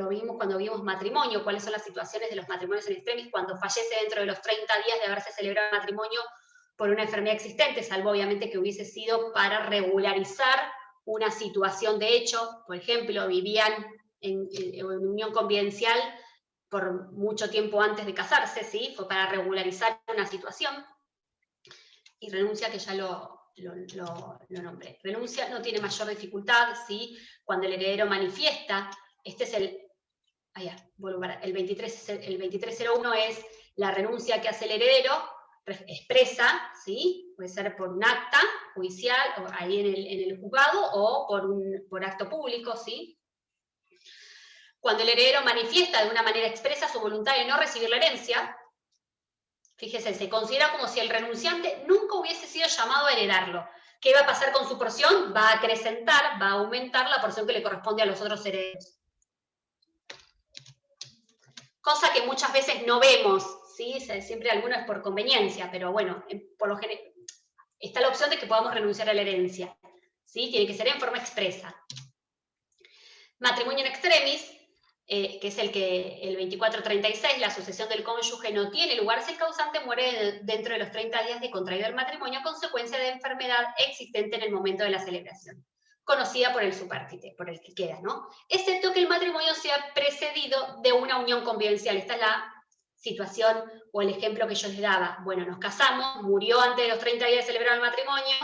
vimos cuando vimos matrimonio, cuáles son las situaciones de los matrimonios in extremis cuando fallece dentro de los 30 días de haberse celebrado el matrimonio por una enfermedad existente, salvo obviamente que hubiese sido para regularizar una situación de hecho. Por ejemplo, vivían en unión convivencial por mucho tiempo antes de casarse, ¿sí? Fue para regularizar una situación. Y renuncia, que ya lo nombré. Renuncia no tiene mayor dificultad, ¿sí? Cuando el heredero manifiesta, este es el 2301 es la renuncia que hace el heredero, expresa, ¿sí? Puede ser por un acta judicial, o ahí en el juzgado, o por acto público, ¿sí? Cuando el heredero manifiesta de una manera expresa su voluntad de no recibir la herencia, fíjese, se considera como si el renunciante nunca hubiese sido llamado a heredarlo. ¿Qué va a pasar con su porción? Va a acrecentar, va a aumentar la porción que le corresponde a los otros herederos. Cosa que muchas veces no vemos, ¿sí? Siempre alguno es por conveniencia, pero bueno, por lo general está la opción de que podamos renunciar a la herencia, ¿sí? Tiene que ser en forma expresa. Matrimonio in extremis, que es el 2436, la sucesión del cónyuge no tiene lugar si el causante muere dentro de los 30 días de contraído el matrimonio a consecuencia de enfermedad existente en el momento de la celebración, conocida por el supérstite, por el que queda, ¿no? Excepto que el matrimonio sea precedido de una unión convivencial. Esta es la situación o el ejemplo que yo les daba. Bueno, nos casamos, murió antes de los 30 días de celebrar el matrimonio,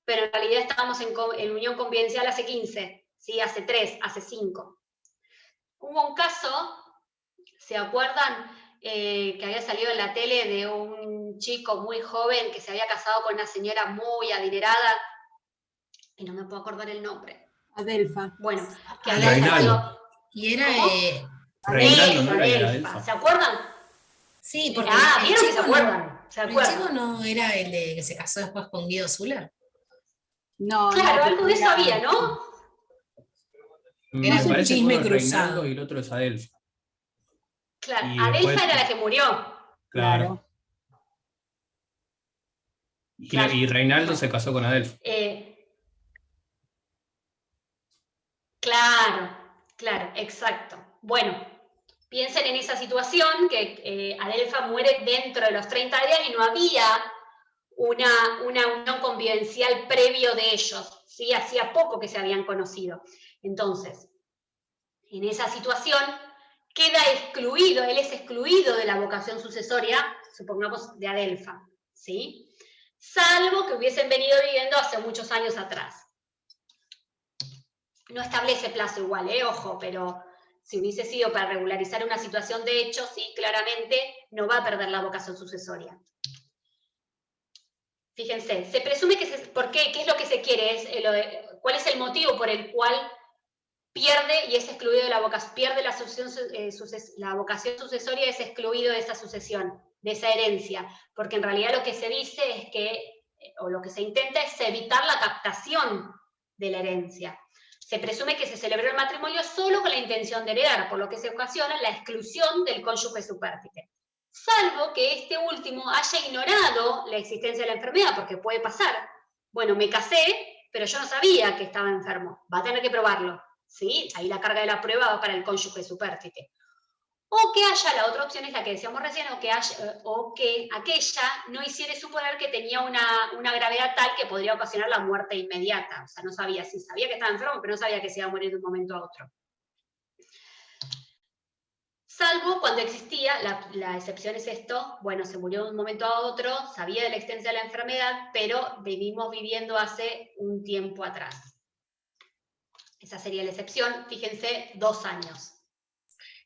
pero en realidad estábamos en unión convivencial hace 15, ¿sí? Hace 3, hace 5. Hubo un caso, ¿se acuerdan? Que había salido en la tele de un chico muy joven que se había casado con una señora muy adinerada, y no me puedo acordar el nombre. Adelfa. Bueno, que había salido... Y era... Reinaldo, ¿no? Adelfa. ¿Se acuerdan? Sí, porque ¿vieron que se acuerdan? ¿Se acuerdan? ¿El chico no era el de que se casó después con Guido Zuller? No, Claro, no, algo de eso era- había, ¿no? Era Me un parece que chisme uno es cruzado. Reinaldo y el otro es Adelfa. Claro, Y Adelfa después, era la que murió. claro. Claro. Y Reinaldo Bueno, se casó con Adelfa. claro, claro, exacto. Bueno, piensen en esa situación que Adelfa muere dentro de los 30 días y no había una unión convivencial previo de ellos, ¿sí? Hacía poco que se habían conocido. Entonces, en esa situación queda excluido, él es excluido de la vocación sucesoria, supongamos, de Adelfa, ¿sí? Salvo que hubiesen venido viviendo hace muchos años atrás. No establece plazo igual, ojo, pero si hubiese sido para regularizar una situación de hecho, sí, claramente no va a perder la vocación sucesoria. Fíjense, se presume que ¿por qué? ¿Qué es lo que se quiere? ¿Cuál es el motivo por el cual pierde y es excluido de la vocación? Pierde la vocación sucesoria y es excluido de esa sucesión, de esa herencia, porque en realidad lo que se dice es que, o lo que se intenta es evitar la captación de la herencia. Se presume que se celebró el matrimonio solo con la intención de heredar, por lo que se ocasiona la exclusión del cónyuge supérstite. Salvo que este último haya ignorado la existencia de la enfermedad, porque puede pasar. Bueno, me casé, pero yo no sabía que estaba enfermo. Va a tener que probarlo, ¿sí? Ahí la carga de la prueba va para el cónyuge supérstite. O que haya, la otra opción es la que decíamos recién, o que aquella no hiciera suponer que tenía una gravedad tal que podría ocasionar la muerte inmediata. O sea, no sabía, sí sabía que estaba enfermo, pero no sabía que se iba a morir de un momento a otro. Salvo cuando existía, la excepción es esto, bueno, se murió de un momento a otro, sabía de la existencia de la enfermedad, pero vivimos viviendo hace un tiempo atrás. Esa sería la excepción, fíjense, 2 años.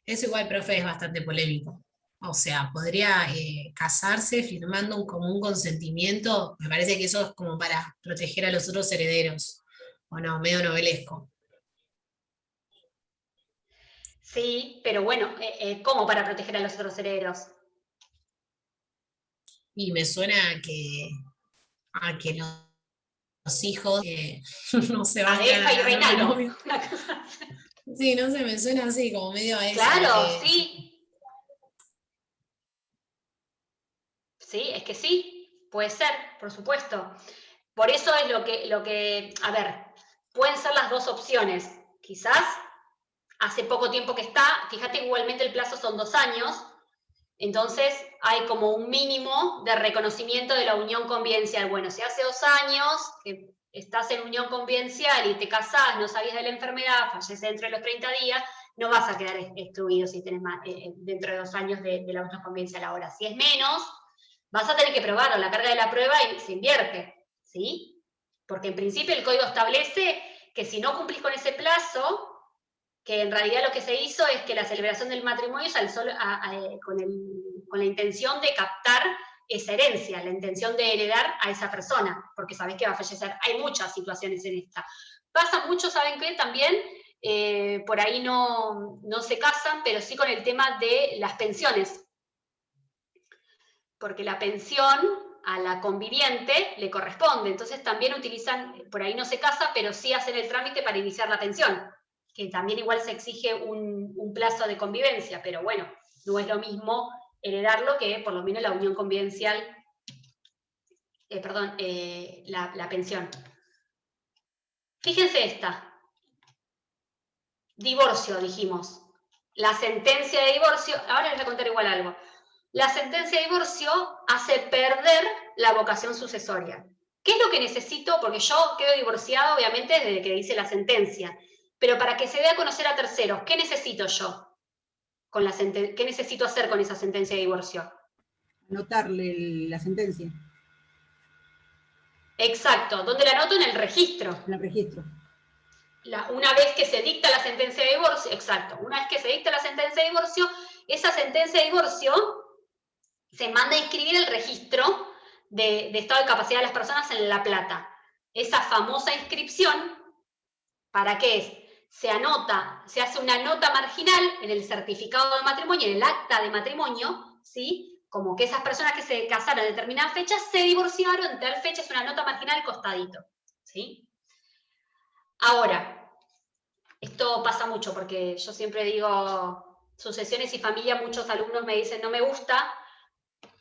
Eso igual, profe, es bastante polémico. O sea, podría casarse firmando un común consentimiento. Me parece que eso es como para proteger a los otros herederos. O no, medio novelesco. Sí, pero bueno, ¿cómo para proteger a los otros herederos? Y me suena a que los hijos no se bancan Adelfa y a los Reinaldo. novios. Sí, no sé, me suena así, como medio a eso. Claro, sí. Sí, es que sí, puede ser, por supuesto. Por eso es lo que, a ver, pueden ser las dos opciones. Quizás hace poco tiempo que está, fíjate, igualmente el plazo son 2 años, entonces hay como un mínimo de reconocimiento de la unión convivencial. Bueno, si hace 2 años que estás en unión convivencial y te casás, no sabías de la enfermedad, falleces dentro de los 30 días, no vas a quedar excluido si tenés más, dentro de 2 años de la unión convivencial. Ahora, si es menos, vas a tener que probarlo, la carga de la prueba y se invierte, ¿sí? Porque en principio el código establece que si no cumplís con ese plazo, que en realidad lo que se hizo es que la celebración del matrimonio es con la intención de captar esa herencia, la intención de heredar a esa persona, porque sabés que va a fallecer. Hay muchas situaciones en esta. Pasa mucho, ¿saben qué? También por ahí no se casan, pero sí con el tema de las pensiones. Porque la pensión a la conviviente le corresponde, entonces también utilizan, por ahí no se casa, pero sí hacen el trámite para iniciar la pensión, que también igual se exige un plazo de convivencia, pero bueno, no es lo mismo heredarlo que por lo menos la unión convivencial, la pensión. Fíjense esta, divorcio, dijimos, la sentencia de divorcio, ahora les voy a contar igual algo. La sentencia de divorcio hace perder la vocación sucesoria. ¿Qué es lo que necesito? Porque yo quedo divorciado, obviamente, desde que dice la sentencia. Pero para que se dé a conocer a terceros, ¿qué necesito yo? ¿Qué necesito hacer con esa sentencia de divorcio? Anotarle la sentencia. Exacto. ¿Dónde la anoto? En el registro. En el registro. Una vez que se dicta la sentencia de divorcio, exacto. Una vez que se dicta la sentencia de divorcio, esa sentencia de divorcio se manda a inscribir el registro de estado de capacidad de las personas en La Plata. Esa famosa inscripción, ¿para qué es? Se hace una nota marginal en el certificado de matrimonio, en el acta de matrimonio, ¿sí? Como que esas personas que se casaron en determinada fecha se divorciaron, en tal fecha es una nota marginal costadito. ¿sí? Ahora, esto pasa mucho porque yo siempre digo sucesiones y familia, muchos alumnos me dicen no me gusta,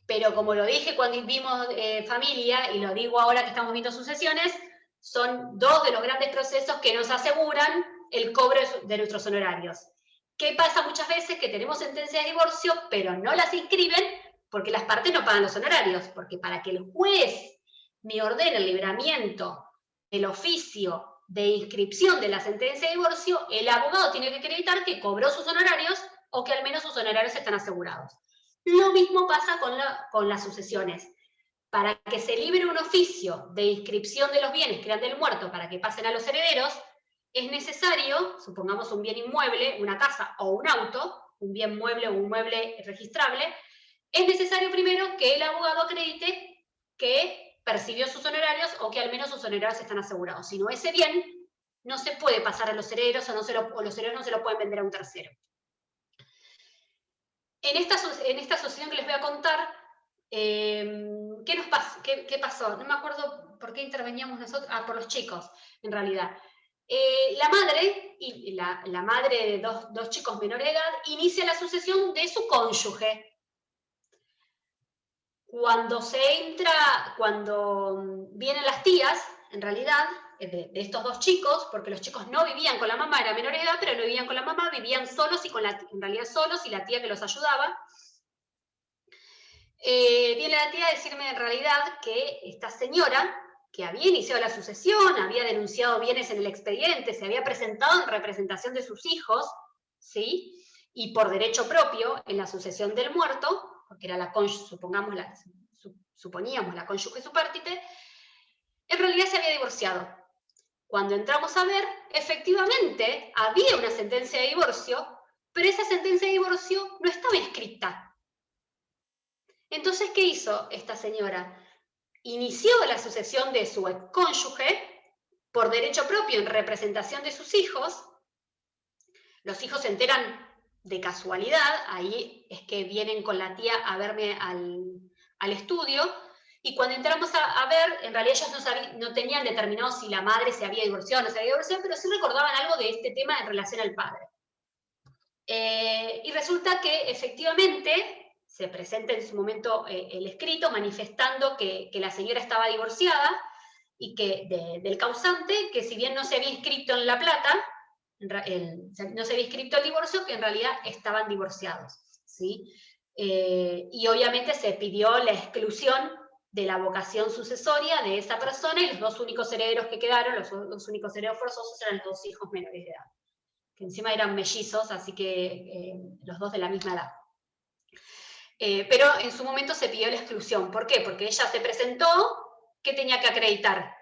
pero como lo dije cuando vimos familia, y lo digo ahora que estamos viendo sucesiones, son dos de los grandes procesos que nos aseguran el cobro de nuestros honorarios. ¿Qué pasa muchas veces? Que tenemos sentencias de divorcio, pero no las inscriben porque las partes no pagan los honorarios, porque para que el juez me ordene el libramiento del oficio de inscripción de la sentencia de divorcio, el abogado tiene que acreditar que cobró sus honorarios o que al menos sus honorarios están asegurados. Lo mismo pasa con las sucesiones. Para que se libre un oficio de inscripción de los bienes que eran del muerto para que pasen a los herederos, es necesario, supongamos un bien inmueble, una casa o un auto, un bien mueble o un mueble registrable, es necesario primero que el abogado acredite que percibió sus honorarios o que al menos sus honorarios están asegurados. Si no, ese bien no se puede pasar a los herederos o los herederos no se lo pueden vender a un tercero. En esta sucesión que les voy a contar, ¿qué pasó? No me acuerdo por qué interveníamos nosotros, por los chicos, en realidad. La madre, la madre de dos chicos menores de edad, inicia la sucesión de su cónyuge. Cuando vienen las tías, en realidad, de estos dos chicos, porque los chicos no vivían con la mamá, eran menores de edad, pero no vivían con la mamá, vivían solos en realidad solos, y la tía que los ayudaba. Viene la tía a decirme en realidad que esta señora, que había iniciado la sucesión, había denunciado bienes en el expediente, se había presentado en representación de sus hijos, ¿sí? Y por derecho propio en la sucesión del muerto, porque era la cónyuge, suponíamos la cónyuge supérstite, en realidad se había divorciado. Cuando entramos a ver, efectivamente había una sentencia de divorcio, pero esa sentencia de divorcio no estaba escrita. Entonces, ¿qué hizo esta señora? Inició la sucesión de su cónyuge por derecho propio en representación de sus hijos. Los hijos se enteran de casualidad, ahí es que vienen con la tía a verme al estudio, y cuando entramos a ver, en realidad ellos no tenían determinado si la madre se había divorciado o no se había divorciado, pero sí recordaban algo de este tema en relación al padre. Y resulta que efectivamente se presenta en su momento el escrito manifestando que la señora estaba divorciada y que del causante, que si bien no se había inscrito en la plata, no se había inscrito el divorcio, que en realidad estaban divorciados, ¿sí? Y obviamente se pidió la exclusión de la vocación sucesoria de esa persona, y los dos únicos herederos que quedaron, los únicos herederos forzosos, eran los dos hijos menores de edad, que encima eran mellizos, así que los dos de la misma edad. Pero en su momento se pidió la exclusión. ¿Por qué? Porque ella se presentó, ¿qué tenía que acreditar?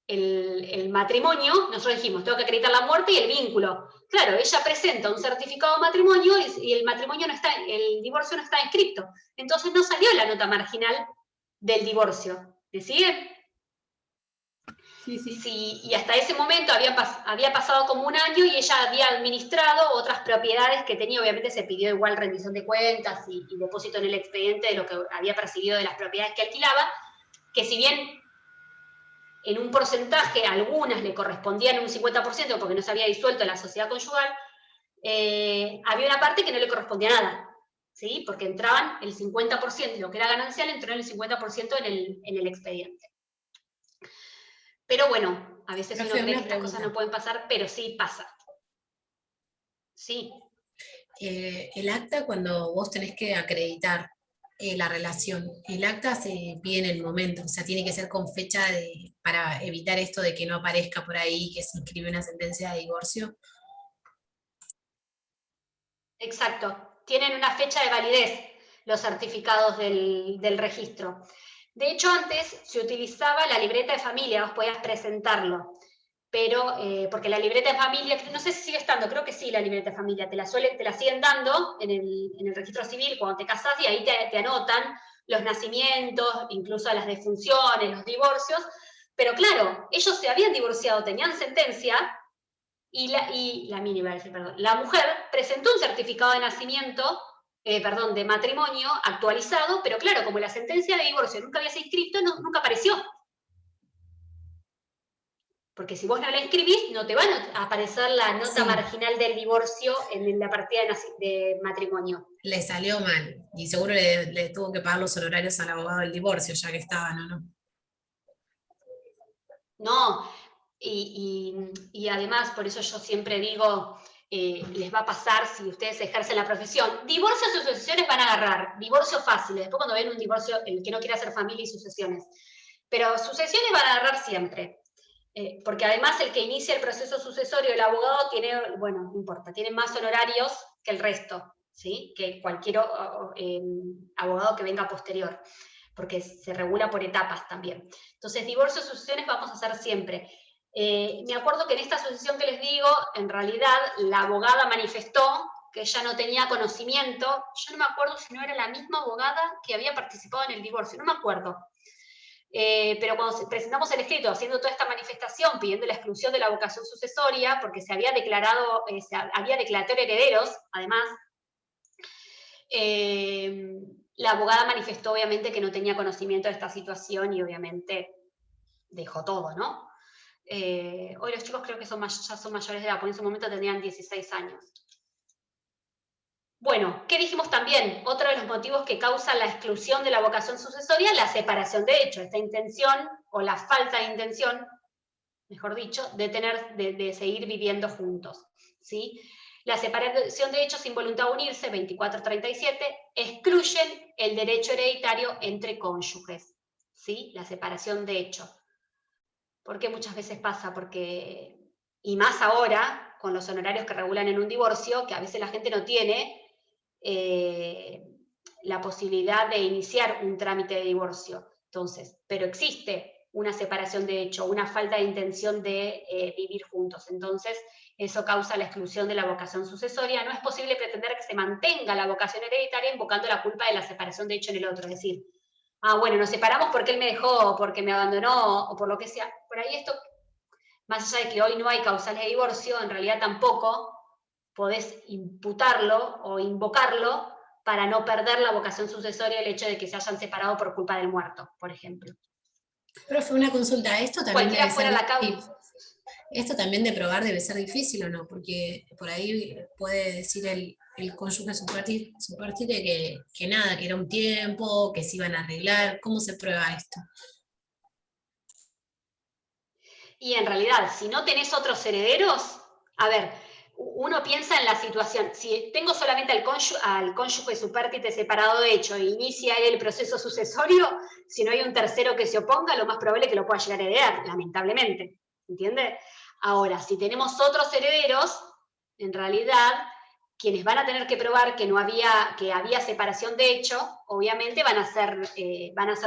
El matrimonio. Nosotros dijimos, tengo que acreditar la muerte y el vínculo. Claro, ella presenta un certificado de matrimonio y el matrimonio el divorcio no está inscrito. Entonces no salió la nota marginal del divorcio. ¿Me siguen? Sí, sí. Sí, y hasta ese momento había pasado como un año y ella había administrado otras propiedades que tenía. Obviamente se pidió igual rendición de cuentas y depósito en el expediente de lo que había percibido de las propiedades que alquilaba, que si bien en un porcentaje algunas le correspondían un 50% porque no se había disuelto la sociedad conyugal, había una parte que no le correspondía nada, ¿sí? Porque entraban el 50%, lo que era ganancial entró en el 50% en el expediente. Pero bueno, a veces uno cree que estas cosas no pueden pasar, pero sí pasa. Sí. El acta, cuando vos tenés que acreditar la relación, el acta se pide en el momento, o sea, tiene que ser con fecha para evitar esto de que no aparezca por ahí que se inscribe una sentencia de divorcio. Exacto. Tienen una fecha de validez los certificados del registro. De hecho, antes se utilizaba la libreta de familia, vos podías presentarlo, pero porque la libreta de familia, no sé si sigue estando, creo que sí, la libreta de familia, te la siguen dando en el registro civil cuando te casás, y ahí te anotan los nacimientos, incluso las defunciones, los divorcios, pero claro, ellos se habían divorciado, tenían sentencia, la mujer presentó un certificado de nacimiento, de matrimonio actualizado, pero claro, como la sentencia de divorcio nunca había sido inscrito, nunca apareció. Porque si vos no la inscribís, no te van a aparecer la nota marginal del divorcio en la partida de matrimonio. Le salió mal, y seguro le tuvo que pagar los honorarios al abogado del divorcio, ya que estaban, ¿o no? No, y además, por eso yo siempre digo, les va a pasar si ustedes ejercen la profesión. Divorcios y sucesiones van a agarrar, divorcios fáciles, después cuando ven un divorcio, el que no quiere hacer familia y sucesiones. Pero sucesiones van a agarrar siempre. Porque además el que inicia el proceso sucesorio, el abogado, tiene, bueno, no importa, tiene más honorarios que el resto, ¿sí? Que cualquier abogado que venga posterior, porque se regula por etapas también. Entonces, divorcios y sucesiones vamos a hacer siempre. Me acuerdo que en esta sucesión que les digo, en realidad la abogada manifestó que ella no tenía conocimiento, yo no me acuerdo si no era la misma abogada que había participado en el divorcio, no me acuerdo. Pero cuando presentamos el escrito haciendo toda esta manifestación pidiendo la exclusión de la vocación sucesoria, porque se había declarado, había declaratorio herederos, además, la abogada manifestó obviamente que no tenía conocimiento de esta situación y obviamente dejó todo, ¿no? Hoy los chicos creo que ya son mayores de edad, porque en su momento tenían 16 años. Bueno, ¿qué dijimos también? Otro de los motivos que causa la exclusión de la vocación sucesoria, la separación de hecho, esta intención, o la falta de intención, mejor dicho, de seguir viviendo juntos, ¿sí? La separación de hechos sin voluntad de unirse, 2437, excluyen el derecho hereditario entre cónyuges, ¿sí? La separación de hecho. ¿Por qué muchas veces pasa? Porque, y más ahora, con los honorarios que regulan en un divorcio, que a veces la gente no tiene la posibilidad de iniciar un trámite de divorcio. Entonces, pero existe una separación de hecho, una falta de intención de vivir juntos. Entonces, eso causa la exclusión de la vocación sucesoria. No es posible pretender que se mantenga la vocación hereditaria invocando la culpa de la separación de hecho en el otro. Es decir, bueno, nos separamos porque él me dejó, o porque me abandonó, o por lo que sea. Por ahí esto, más allá de que hoy no hay causales de divorcio, en realidad tampoco podés imputarlo o invocarlo para no perder la vocación sucesoria el hecho de que se hayan separado por culpa del muerto, por ejemplo. Profe, una consulta, esto también Cualquiera debe fuera ser la causa. esto también de probar debe ser difícil, ¿o no? Porque por ahí puede decir el cónyuge subpartite que nada, que era un tiempo, que se iban a arreglar. ¿Cómo se prueba esto? Y en realidad, si no tenés otros herederos, a ver, uno piensa en la situación, si tengo solamente al cónyuge subpartite separado de hecho e inicia el proceso sucesorio, si no hay un tercero que se oponga, lo más probable es que lo pueda llegar a heredar, lamentablemente, ¿entiende? Ahora, si tenemos otros herederos, en realidad, quienes van a tener que probar que había separación de hecho, obviamente van a ser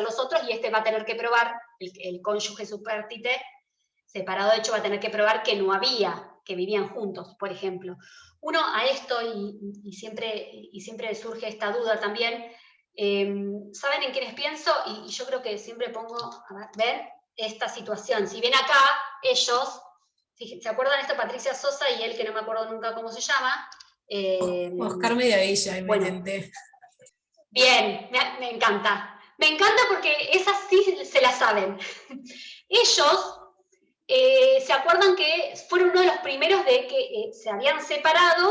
los otros, y va a tener que probar, el cónyuge subpartite separado de hecho va a tener que probar que no había, que vivían juntos, por ejemplo. Uno a esto, y siempre surge esta duda también, ¿saben en quiénes pienso? Y yo creo que siempre pongo, a ver, esta situación. Si ven acá, ellos, ¿se acuerdan esto? Patricia Sosa y él, que no me acuerdo nunca cómo se llama. Oscar Mediavilla, bueno, intenté. Bien, me encanta. Me encanta porque esas sí se la saben. Ellos se acuerdan que fueron uno de los primeros de que se habían separado,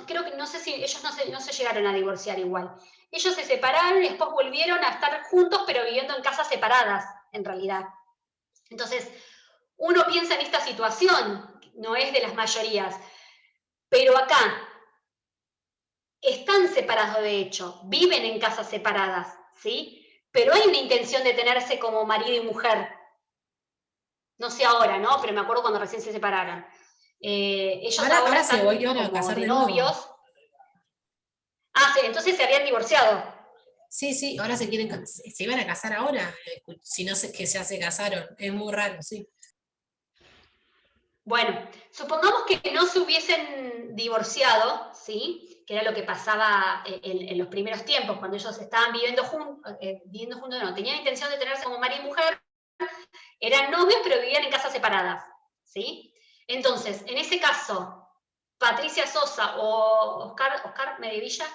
creo que no sé si ellos no se llegaron a divorciar igual. Ellos se separaron y después volvieron a estar juntos, pero viviendo en casas separadas, en realidad. Entonces, uno piensa en esta situación, no es de las mayorías, pero acá están separados de hecho, viven en casas separadas, ¿sí? Pero hay una intención de tenerse como marido y mujer. No sé ahora, ¿no? Pero me acuerdo cuando recién se separaron. Ellos ahora se están volvieron a como casar de de nuevo. novios. Sí, entonces se habían divorciado. Sí, ahora se iban a casar ahora, si no sé que ya se casaron, es muy raro, sí. Bueno, supongamos que no se hubiesen divorciado, ¿sí? Que era lo que pasaba en los primeros tiempos, cuando ellos estaban viviendo juntos, no, tenían intención de tenerse como marido y mujer, eran novios pero vivían en casas separadas, ¿sí? Entonces, en ese caso, Patricia Sosa o Oscar Mediavilla,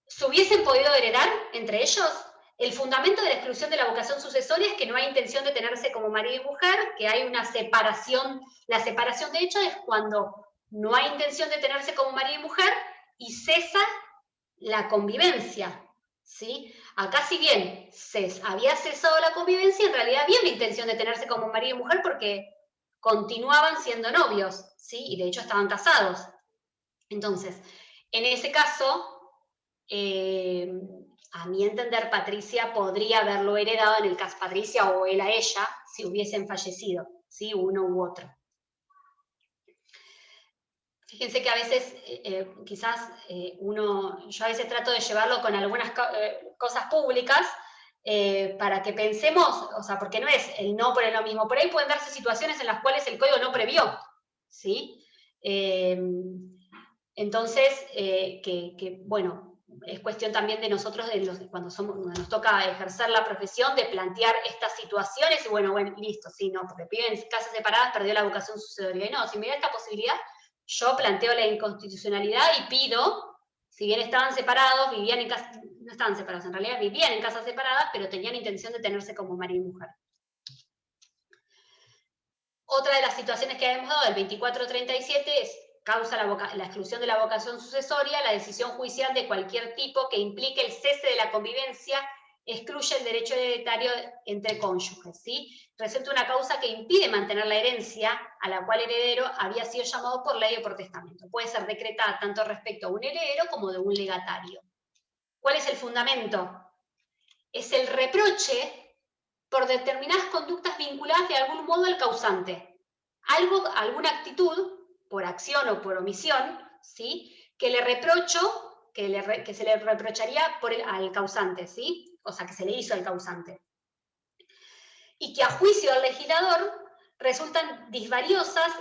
¿se hubiesen podido heredar entre ellos? el fundamento de la exclusión de la vocación sucesoria es que no hay intención de tenerse como marido y mujer, que hay una separación. La separación de hecho es cuando no hay intención de tenerse como marido y mujer y cesa la convivencia, ¿sí? Acá si bien había cesado la convivencia, en realidad había una intención de tenerse como marido y mujer porque continuaban siendo novios, ¿sí? Y de hecho estaban casados. Entonces, en ese caso, a mi entender, Patricia podría haberlo heredado en el caso Patricia o él a ella, si hubiesen fallecido, ¿sí? Uno u otro. Fíjense que a veces, quizás yo a veces trato de llevarlo con algunas cosas públicas para que pensemos, o sea, porque no es el no por el no mismo, por ahí pueden darse situaciones en las cuales el código no previó, ¿sí? Entonces, bueno, es cuestión también de nosotros, cuando nos toca ejercer la profesión, de plantear estas situaciones y bueno, listo, sí, no, porque vive en casas separadas, perdió la vocación sucesoria. Y no, si me da esta posibilidad, yo planteo la inconstitucionalidad y pido, si bien estaban separados, vivían en casas, no estaban separados, en realidad vivían en casas separadas, pero tenían intención de tenerse como marido y mujer. Otra de las situaciones que hemos dado, el 2437, es causa la exclusión de la vocación sucesoria, la decisión judicial de cualquier tipo que implique el cese de la convivencia excluye el derecho hereditario entre cónyuges, ¿sí? Resulta una causa que impide mantener la herencia a la cual el heredero había sido llamado por ley o por testamento. Puede ser decretada tanto respecto a un heredero como de un legatario. ¿Cuál es el fundamento? Es el reproche por determinadas conductas vinculadas de algún modo al causante. Alguna actitud, por acción o por omisión, ¿sí? que se le reprocharía al causante, ¿sí? O sea, que se le hizo al causante. Y que a juicio del legislador resultan disvariosas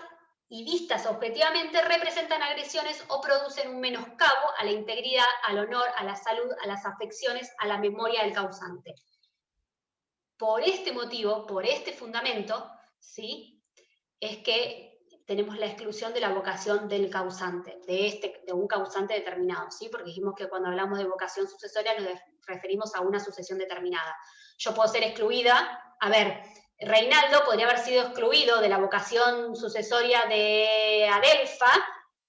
y vistas objetivamente representan agresiones o producen un menoscabo a la integridad, al honor, a la salud, a las afecciones, a la memoria del causante. Por este motivo, por este fundamento, ¿sí? es que tenemos la exclusión de la vocación del causante, de un causante determinado, ¿sí? Porque dijimos que cuando hablamos de vocación sucesoria nos referimos a una sucesión determinada. Yo puedo ser excluida, a ver, Reinaldo podría haber sido excluido de la vocación sucesoria de Adelfa,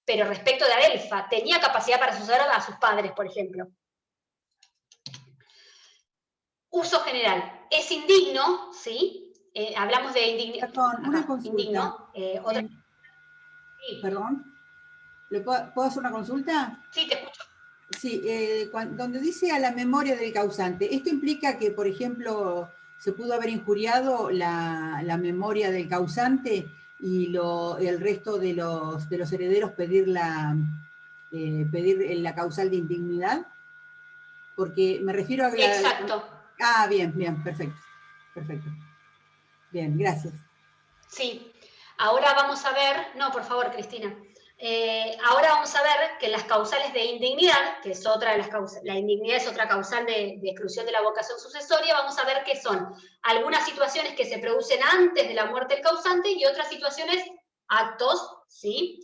pero respecto de Adelfa, tenía capacidad para suceder a sus padres, por ejemplo. Uso general. Es indigno, ¿sí? Hablamos de indignidad. Perdón, una consulta. Indigno. Sí. Perdón. ¿Puedo hacer una consulta? Sí, te escucho. Sí, donde dice a la memoria del causante, ¿esto implica que, por ejemplo, se pudo haber injuriado la memoria del causante y el resto de los herederos pedir la causal de indignidad? Porque me refiero a la... Exacto. Ah, bien, perfecto. Bien, gracias. Sí. Ahora vamos a ver... No, por favor, Cristina. Ahora vamos a ver que las causales de indignidad, que es otra de las causales, la indignidad es otra causal de exclusión de la vocación sucesoria, vamos a ver que son algunas situaciones que se producen antes de la muerte del causante y otras situaciones, actos, ¿sí?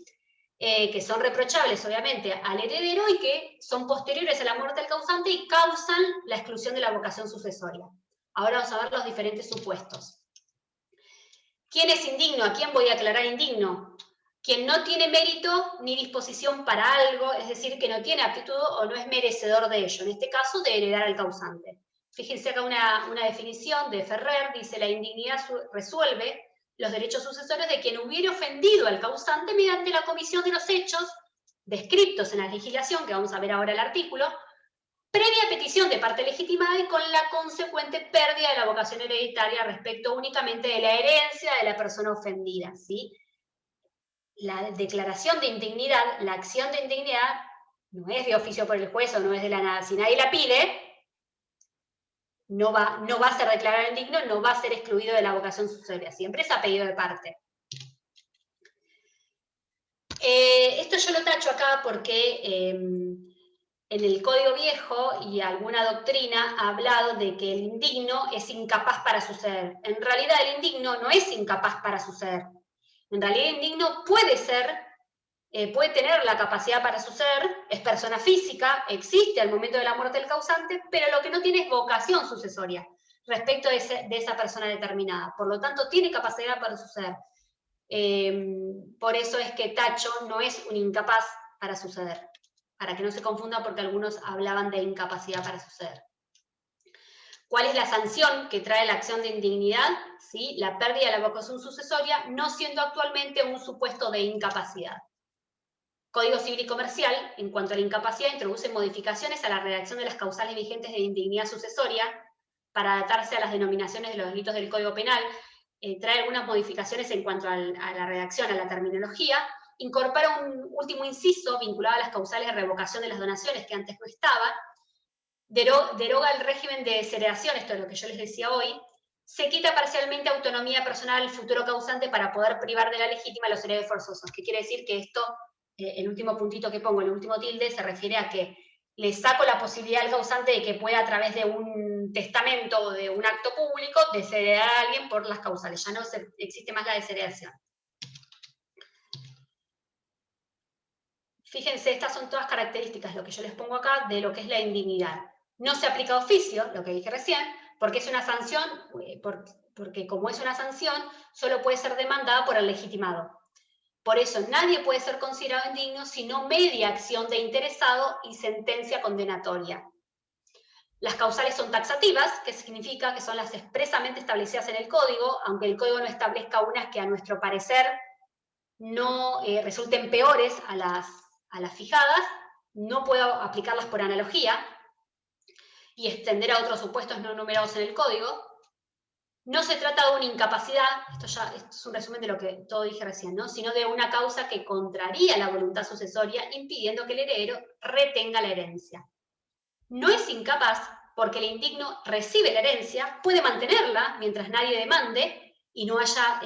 Que son reprochables, obviamente, al heredero y que son posteriores a la muerte del causante y causan la exclusión de la vocación sucesoria. Ahora vamos a ver los diferentes supuestos. ¿Quién es indigno? ¿A quién voy a aclarar indigno? Quien no tiene mérito ni disposición para algo, es decir, que no tiene aptitud o no es merecedor de ello, en este caso de heredar al causante. Fíjense acá una definición de Ferrer, dice: la indignidad resuelve los derechos sucesorios de quien hubiera ofendido al causante mediante la comisión de los hechos descritos en la legislación, que vamos a ver ahora el artículo, previa petición de parte legitimada y con la consecuente pérdida de la vocación hereditaria respecto únicamente de la herencia de la persona ofendida, ¿sí? La declaración de indignidad, la acción de indignidad, no es de oficio por el juez o no es de la nada. Si nadie la pide, no va a ser declarado indigno, no va a ser excluido de la vocación sucesoria. Siempre es a pedido de parte. Esto yo lo tacho acá porque en el Código Viejo y alguna doctrina ha hablado de que el indigno es incapaz para suceder. En realidad el indigno no es incapaz para suceder. En realidad el indigno puede ser puede tener la capacidad para suceder, es persona física, existe al momento de la muerte del causante, pero lo que no tiene es vocación sucesoria respecto de esa persona determinada. Por lo tanto, tiene capacidad para suceder. Por eso es que Tacho no es un incapaz para suceder, para que no se confunda porque algunos hablaban de incapacidad para suceder. ¿Cuál es la sanción que trae la acción de indignidad? ¿Sí? La pérdida de la vocación sucesoria, no siendo actualmente un supuesto de incapacidad. Código Civil y Comercial, en cuanto a la incapacidad, introduce modificaciones a la redacción de las causales vigentes de indignidad sucesoria para adaptarse a las denominaciones de los delitos del Código Penal. Trae algunas modificaciones en cuanto a la redacción, a la terminología. Incorpora un último inciso vinculado a las causales de revocación de las donaciones que antes no estaba. Deroga el régimen de desheredación, esto es lo que yo les decía hoy. Se quita parcialmente autonomía personal al futuro causante para poder privar de la legítima a los herederos forzosos. ¿Qué quiere decir? Que esto, el último puntito que pongo, el último tilde, se refiere a que le saco la posibilidad al causante de que pueda a través de un testamento o de un acto público desheredar a alguien por las causales. Ya no existe más la desheredación. Fíjense, estas son todas características, lo que yo les pongo acá, de lo que es la indignidad. No se aplica de oficio, lo que dije recién, porque es una sanción, porque como es una sanción, solo puede ser demandada por el legitimado. Por eso nadie puede ser considerado indigno si no media acción de interesado y sentencia condenatoria. Las causales son taxativas, que significa que son las expresamente establecidas en el código, aunque el código no establezca unas que a nuestro parecer no resulten peores a las fijadas, no puedo aplicarlas por analogía y extender a otros supuestos no numerados en el código. No se trata de una incapacidad, esto es un resumen de lo que todo dije recién, ¿no? Sino de una causa que contraría la voluntad sucesoria, impidiendo que el heredero retenga la herencia. No es incapaz porque el indigno recibe la herencia, puede mantenerla mientras nadie demande y no haya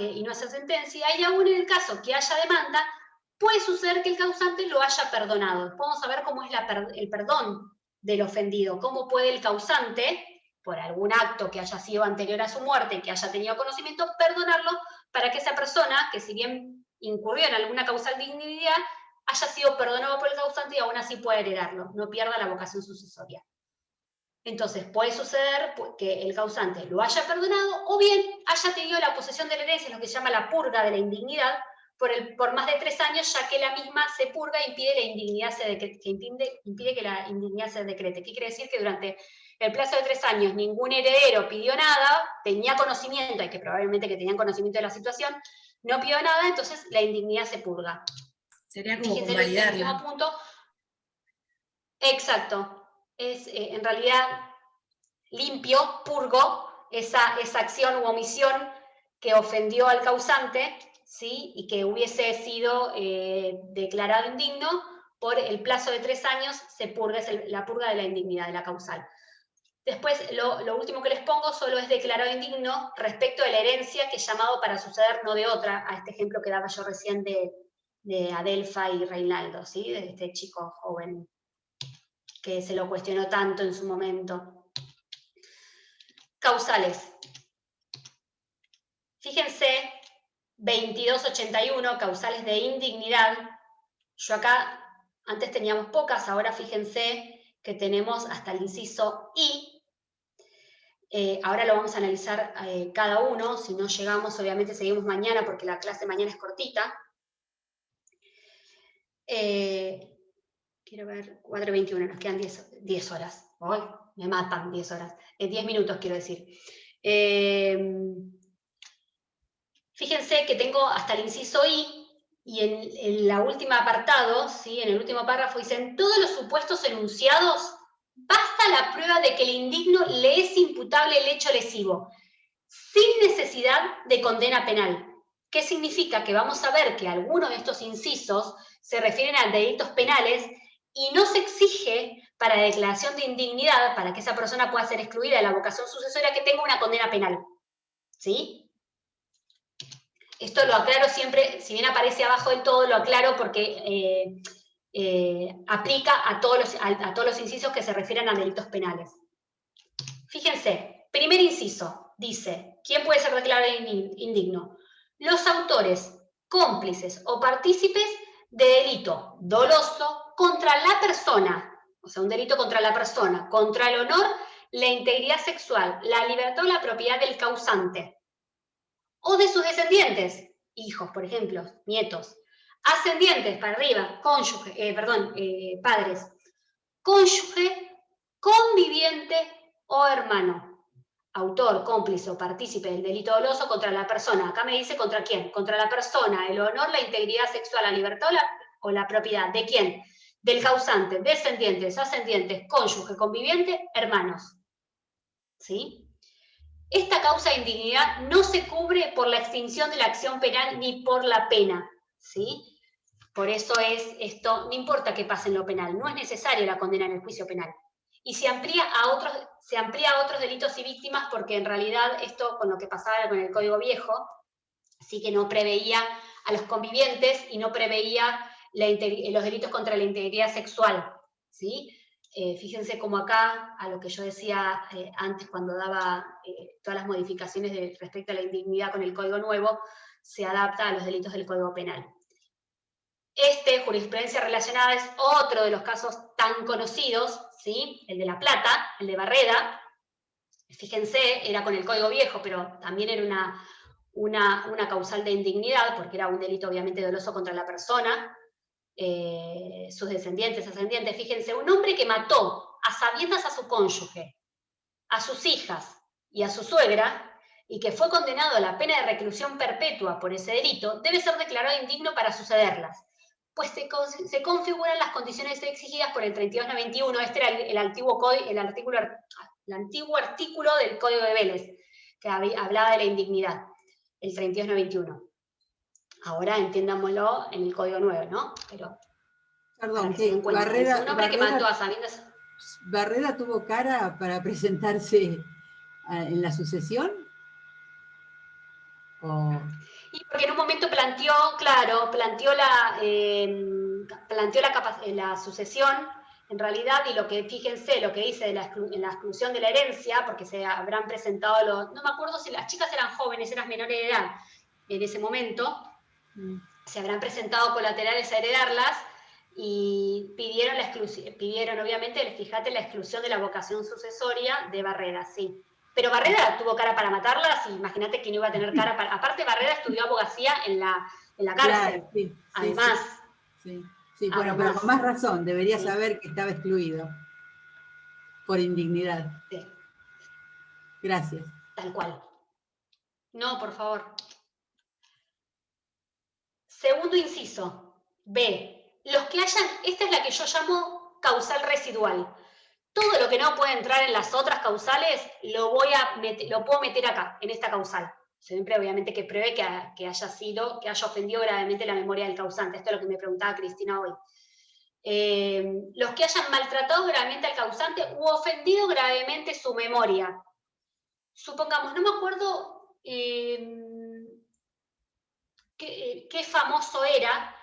sentencia, y aún en el caso que haya demanda, puede suceder que el causante lo haya perdonado. Vamos a ver cómo es el perdón del ofendido, cómo puede el causante, por algún acto que haya sido anterior a su muerte, que haya tenido conocimiento, perdonarlo para que esa persona, que si bien incurrió en alguna causal de indignidad, haya sido perdonado por el causante y aún así pueda heredarlo, no pierda la vocación sucesoria. Entonces puede suceder que el causante lo haya perdonado o bien haya tenido la posesión de la herencia, lo que se llama la purga de la indignidad, por más de 3 años, ya que la misma se purga e impide que la indignidad se decrete. ¿Qué quiere decir? Que durante el plazo de 3 años ningún heredero pidió nada, tenía conocimiento, y que probablemente que tenían conocimiento de la situación, no pidió nada, entonces la indignidad se purga. Sería como convalidarla. El último punto. Exacto. Es en realidad limpio, purgo esa acción u omisión que ofendió al causante, ¿sí? Y que hubiese sido declarado indigno, por el plazo de 3 años se purga, es la purga de la indignidad, de la causal. Después, lo último que les pongo solo es declarado indigno respecto de la herencia que es llamado para suceder, no de otra, a este ejemplo que daba yo recién de Adelfa y Reinaldo, ¿sí? De este chico joven que se lo cuestionó tanto en su momento. Causales. Fíjense, 2281, causales de indignidad. Yo acá, antes teníamos pocas, ahora fíjense que tenemos hasta el inciso I. Ahora lo vamos a analizar cada uno, si no llegamos, obviamente seguimos mañana, porque la clase mañana es cortita. Quiero ver, 4:21, nos quedan 10 horas. Hoy me matan 10 horas. 10 minutos, quiero decir. Fíjense que tengo hasta el inciso I, y en el último apartado, ¿sí? En el último párrafo, dice: en todos los supuestos enunciados, basta la prueba de que el indigno le es imputable el hecho lesivo, sin necesidad de condena penal. ¿Qué significa? Que vamos a ver que algunos de estos incisos se refieren a delitos penales y no se exige para declaración de indignidad, para que esa persona pueda ser excluida de la vocación sucesoria, que tenga una condena penal. ¿Sí? Esto lo aclaro siempre, si bien aparece abajo del todo, lo aclaro porque aplica a todos los incisos que se refieren a delitos penales. Fíjense, primer inciso, dice: ¿quién puede ser declarado indigno? Los autores, cómplices o partícipes de delito doloso contra la persona, o sea, un delito contra la persona, contra el honor, la integridad sexual, la libertad o la propiedad del causante, o de sus descendientes, hijos, por ejemplo, nietos, ascendientes para arriba, cónyuge, padres, cónyuge, conviviente o hermano, autor, cómplice o partícipe del delito doloso contra la persona. Acá me dice contra quién, contra la persona, el honor, la integridad sexual, la libertad o la propiedad. ¿De quién? Del causante, descendientes, ascendientes, cónyuge, conviviente, hermanos. ¿Sí? Esta causa de indignidad no se cubre por la extinción de la acción penal ni por la pena. ¿Sí? Por eso es esto, no importa que pase en lo penal, no es necesaria la condena en el juicio penal. Y se amplía a otros delitos y víctimas porque en realidad esto, con lo que pasaba con el Código Viejo, sí que no preveía a los convivientes y no preveía los delitos contra la integridad sexual. ¿Sí? Fíjense cómo acá, a lo que yo decía antes cuando daba todas las modificaciones respecto a la indignidad con el Código Nuevo, se adapta a los delitos del Código Penal. Jurisprudencia relacionada, es otro de los casos tan conocidos, ¿sí? El de La Plata, el de Barreda. Fíjense, era con el Código Viejo, pero también era una causal de indignidad, porque era un delito obviamente doloso contra la persona, sus descendientes, ascendientes. Fíjense, un hombre que mató a sabiendas a su cónyuge, a sus hijas y a su suegra, y que fue condenado a la pena de reclusión perpetua por ese delito, debe ser declarado indigno para sucederlas, pues se configuran las condiciones exigidas por el 3291, este era el antiguo artículo del Código de Vélez, que hablaba de la indignidad, el 3291. Ahora entiendámoslo en el Código Nuevo, ¿no? Pero perdón, que Barreda, un hombre que mató a sabiendas... ¿Barreda tuvo cara para presentarse en la sucesión? Y porque en un momento planteó la sucesión, en realidad, y lo que, fíjense, lo que dice en la exclusión de la herencia, porque se habrán presentado no me acuerdo si las chicas eran jóvenes, eran menores de edad en ese momento, se habrán presentado colaterales a heredarlas, y pidieron obviamente, fíjate, la exclusión de la vocación sucesoria de Barreda, sí. Pero Barreda tuvo cara para matarlas, y imagínate que no iba a tener cara para... Aparte, Barreda estudió abogacía en la cárcel, claro, sí, además. Sí, bueno, pero con más razón, debería saber que estaba excluido por indignidad. Sí. Gracias. Tal cual. No, por favor. Segundo inciso, B. Los que hayan... Esta es la que yo llamo causal residual. Todo lo que no puede entrar en las otras causales lo puedo meter acá, en esta causal. Siempre, obviamente, que pruebe que haya ofendido gravemente la memoria del causante. Esto es lo que me preguntaba Cristina hoy. Los que hayan maltratado gravemente al causante u ofendido gravemente su memoria. Supongamos, no me acuerdo qué famoso era,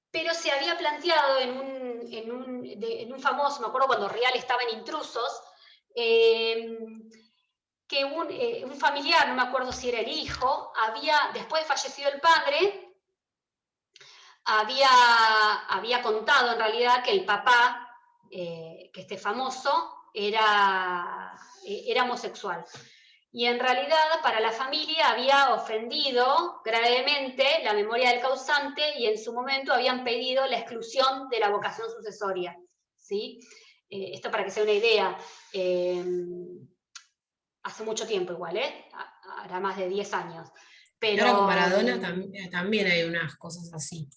pero se había planteado en un famoso, me acuerdo cuando Real estaba en Intrusos, que un familiar, no me acuerdo si era el hijo, después de fallecido el padre, había contado en realidad que el papá, que este famoso, era homosexual. Y en realidad para la familia había ofendido gravemente la memoria del causante, y en su momento habían pedido la exclusión de la vocación sucesoria. ¿Sí? Esto para que sea una idea, hace mucho tiempo igual, hará más de 10 años. Pero ahora con Maradona también hay unas cosas así.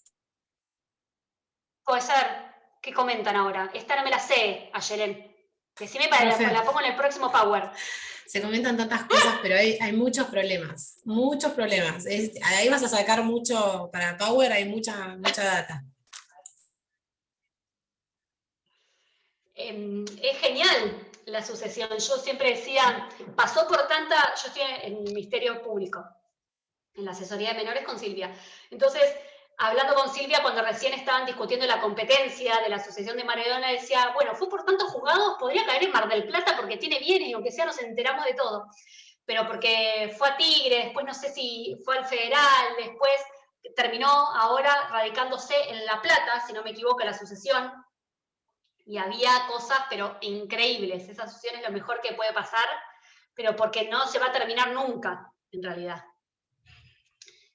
Puede ser. ¿Qué comentan ahora? Esta no me la sé, Ayelen. Decime para la pongo en el próximo Power. Se comentan tantas cosas, pero hay muchos problemas. Muchos problemas. Ahí vas a sacar mucho para Power, hay mucha data. Es genial la sucesión. Yo siempre decía, pasó por tanta... Yo estoy en el Ministerio Público, en la asesoría de menores con Silvia. Entonces, hablando con Silvia, cuando recién estaban discutiendo la competencia de la sucesión de Maradona, decía, bueno, fue por tantos juzgados, podría caer en Mar del Plata porque tiene bienes y aunque sea nos enteramos de todo. Pero porque fue a Tigre, después no sé si fue al Federal, después terminó ahora radicándose en La Plata, si no me equivoco, la sucesión, y había cosas, pero increíbles. Esa sucesión es lo mejor que puede pasar, pero porque no se va a terminar nunca, en realidad.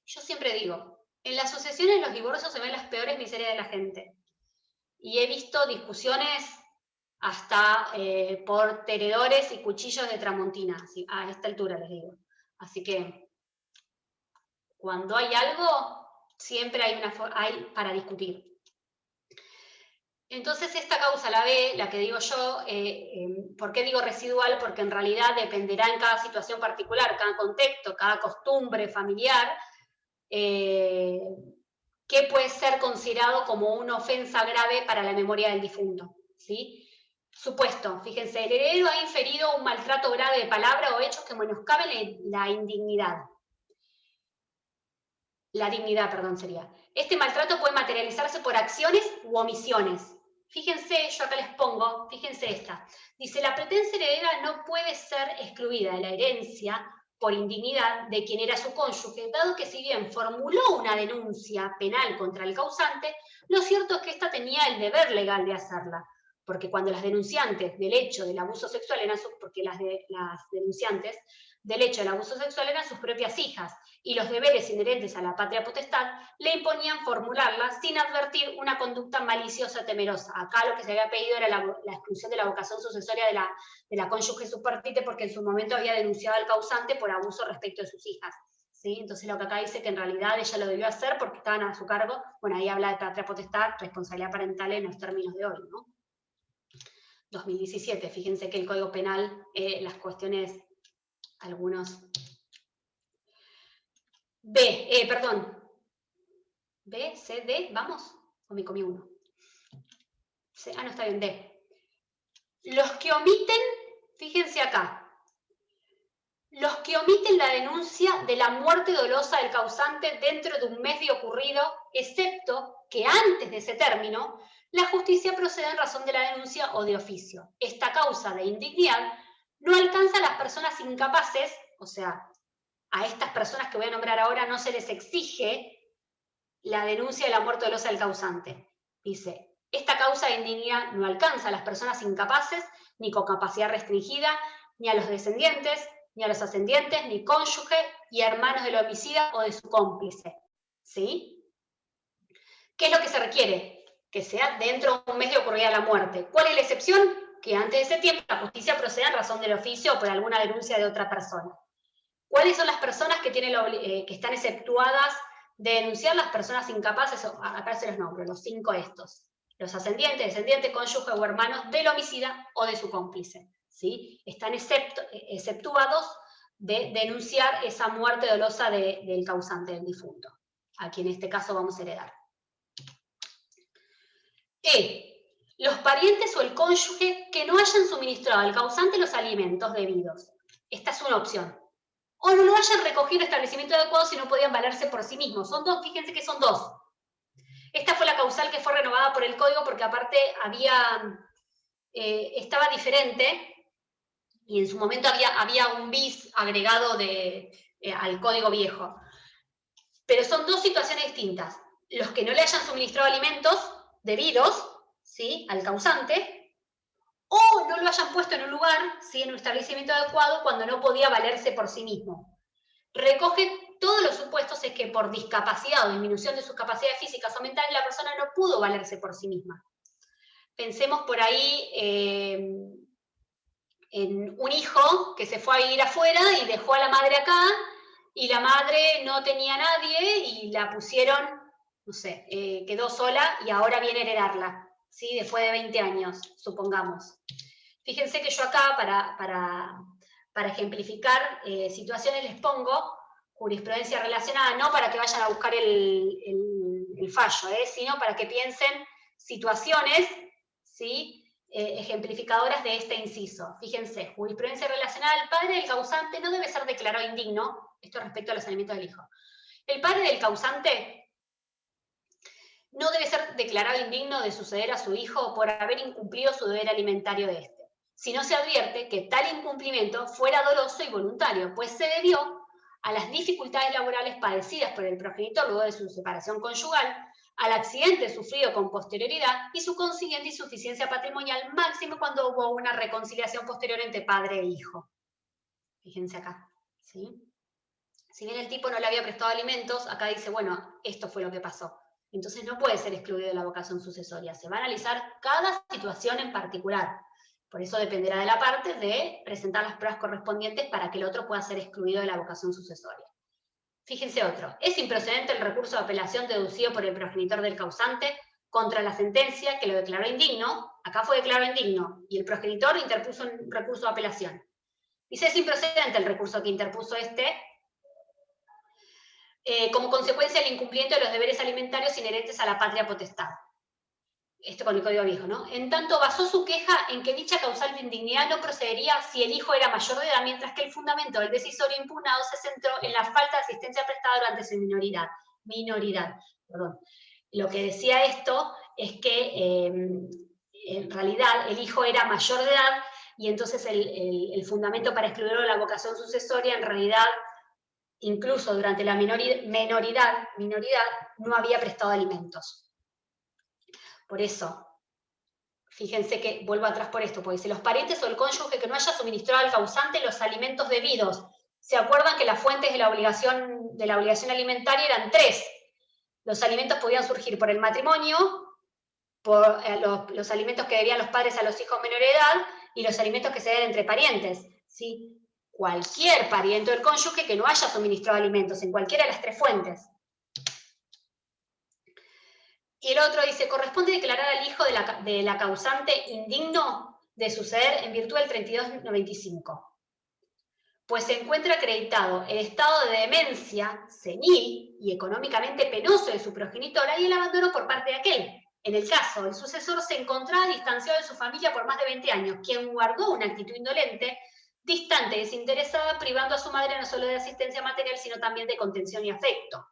Yo siempre digo, en las sucesiones, en los divorcios se ven las peores miserias de la gente. Y he visto discusiones hasta por tenedores y cuchillos de tramontina, así, a esta altura les digo. Así que, cuando hay algo, siempre hay para discutir. Entonces, esta causa, la B, la que digo yo, ¿por qué digo residual? Porque en realidad dependerá en cada situación particular, cada contexto, cada costumbre familiar, qué puede ser considerado como una ofensa grave para la memoria del difunto, ¿sí? Supuesto, fíjense, el heredero ha inferido un maltrato grave de palabra o hechos que menoscaben la dignidad, perdón, sería. Este maltrato puede materializarse por acciones u omisiones. Fíjense, yo acá les pongo, fíjense esta. Dice, la pretensa heredera no puede ser excluida de la herencia por indignidad de quien era su cónyuge, dado que si bien formuló una denuncia penal contra el causante, lo cierto es que ésta tenía el deber legal de hacerla, porque cuando las denunciantes del hecho del abuso sexual eran las denunciantes del hecho del abuso sexual eran sus propias hijas, y los deberes inherentes a la patria potestad le imponían formularlas sin advertir una conducta maliciosa temerosa. Acá lo que se había pedido era la exclusión de la vocación sucesoria de la cónyuge subpartite, porque en su momento había denunciado al causante por abuso respecto de sus hijas. ¿Sí? Entonces lo que acá dice que en realidad ella lo debió hacer porque estaban a su cargo. Bueno, ahí habla de patria potestad, responsabilidad parental en los términos de hoy, ¿no? 2017, fíjense que el Código Penal, las cuestiones, algunos... B, C, D, ¿vamos? ¿O me comí uno? C, no, está bien, D. Los que omiten, fíjense acá, los que omiten la denuncia de la muerte dolosa del causante dentro de un mes de ocurrido, excepto que antes de ese término, la justicia procede en razón de la denuncia o de oficio. Esta causa de indignidad no alcanza a las personas incapaces, o sea, a estas personas que voy a nombrar ahora no se les exige la denuncia de la muerte dolosa del causante. Dice, esta causa de indignidad no alcanza a las personas incapaces, ni con capacidad restringida, ni a los descendientes, ni a los ascendientes, ni cónyuge y hermanos del homicida o de su cómplice. ¿Sí? ¿Qué es lo que se requiere? Que sea dentro de un mes de ocurrida la muerte. ¿Cuál es la excepción? Que antes de ese tiempo la justicia proceda en razón del oficio o por alguna denuncia de otra persona. ¿Cuáles son las personas que están exceptuadas de denunciar? Las personas incapaces? Acá se los nombro, los 5 estos. Los ascendientes, descendientes, cónyuge o hermanos del homicida o de su cómplice. ¿Sí? Están exceptuados de denunciar esa muerte dolosa del causante, del difunto, a quien en este caso vamos a heredar. Los parientes o el cónyuge que no hayan suministrado al causante los alimentos debidos. Esta es una opción. O no lo hayan recogido en establecimiento adecuado si no podían valerse por sí mismos. Son 2, fíjense que son 2. Esta fue la causal que fue renovada por el Código porque aparte estaba diferente y en su momento había un bis agregado al Código Viejo. Pero son 2 situaciones distintas. Los que no le hayan suministrado alimentos debidos, ¿sí?, al causante, o no lo hayan puesto en un lugar, ¿sí?, en un establecimiento adecuado cuando no podía valerse por sí mismo. Recoge todos los supuestos es que por discapacidad o disminución de sus capacidades físicas o mentales la persona no pudo valerse por sí misma. Pensemos por ahí en un hijo que se fue a vivir afuera y dejó a la madre acá, y la madre no tenía a nadie y la pusieron, no sé, quedó sola y ahora viene a heredarla, ¿sí?, después de 20 años, supongamos. Fíjense que yo acá, para ejemplificar situaciones, les pongo jurisprudencia relacionada, no para que vayan a buscar el fallo, sino para que piensen situaciones, ¿sí?, ejemplificadoras de este inciso. Fíjense, jurisprudencia relacionada al padre del causante no debe ser declarado indigno, esto respecto a los alimentos del hijo. El padre del causante no debe ser declarado indigno de suceder a su hijo por haber incumplido su deber alimentario de este, si no se advierte que tal incumplimiento fuera doloso y voluntario, pues se debió a las dificultades laborales padecidas por el progenitor luego de su separación conyugal, al accidente sufrido con posterioridad y su consiguiente insuficiencia patrimonial máxima cuando hubo una reconciliación posterior entre padre e hijo. Fíjense acá, ¿sí? Si bien el tipo no le había prestado alimentos, acá dice, bueno, esto fue lo que pasó. Entonces no puede ser excluido de la vocación sucesoria. Se va a analizar cada situación en particular. Por eso dependerá de la parte de presentar las pruebas correspondientes para que el otro pueda ser excluido de la vocación sucesoria. Fíjense otro. Es improcedente el recurso de apelación deducido por el progenitor del causante contra la sentencia que lo declaró indigno. Acá fue declarado indigno y el progenitor interpuso un recurso de apelación. Dice, es improcedente el recurso que interpuso como consecuencia del incumplimiento de los deberes alimentarios inherentes a la patria potestad. Esto con el Código Viejo, ¿no? En tanto, basó su queja en que dicha causal de indignidad no procedería si el hijo era mayor de edad, mientras que el fundamento del decisorio impugnado se centró en la falta de asistencia prestada durante su minoridad. Perdón. Lo que decía esto es que en realidad el hijo era mayor de edad y entonces el fundamento para excluirlo de la vocación sucesoria en realidad, incluso durante la minoridad no había prestado alimentos. Por eso, fíjense que vuelvo atrás por esto, porque dice, los parientes o el cónyuge que no haya suministrado al causante los alimentos debidos. ¿Se acuerdan que las fuentes de la obligación alimentaria eran 3? Los alimentos podían surgir por el matrimonio, por los alimentos que debían los padres a los hijos menor de edad y los alimentos que se deben entre parientes, ¿sí? Cualquier pariente del cónyuge que no haya suministrado alimentos en cualquiera de las 3 fuentes. Y el otro dice, corresponde declarar al hijo de la causante indigno de suceder en virtud del 3295. Pues se encuentra acreditado el estado de demencia senil y económicamente penoso de su progenitora y el abandono por parte de aquel. En el caso, el sucesor se encontraba distanciado de su familia por más de 20 años, quien guardó una actitud indolente, distante y desinteresada, privando a su madre no solo de asistencia material, sino también de contención y afecto.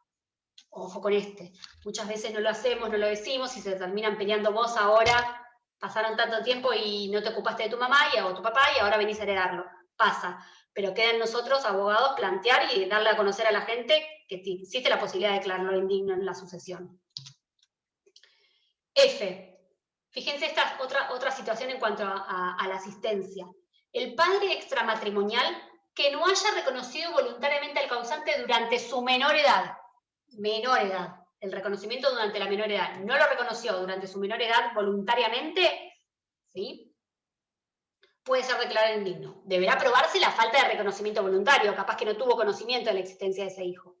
Ojo con este. Muchas veces no lo hacemos, no lo decimos y se terminan peleando vos ahora. Pasaron tanto tiempo y no te ocupaste de tu mamá o tu papá y ahora venís a heredarlo. Pasa. Pero queda en nosotros, abogados, plantear y darle a conocer a la gente que existe la posibilidad de declararlo indigno en la sucesión. F. Fíjense esta es otra situación en cuanto a la asistencia. El padre extramatrimonial que no haya reconocido voluntariamente al causante durante su menor edad. El reconocimiento durante la menor edad, no lo reconoció durante su menor edad voluntariamente, ¿sí? Puede ser declarado indigno. Deberá probarse la falta de reconocimiento voluntario, capaz que no tuvo conocimiento de la existencia de ese hijo.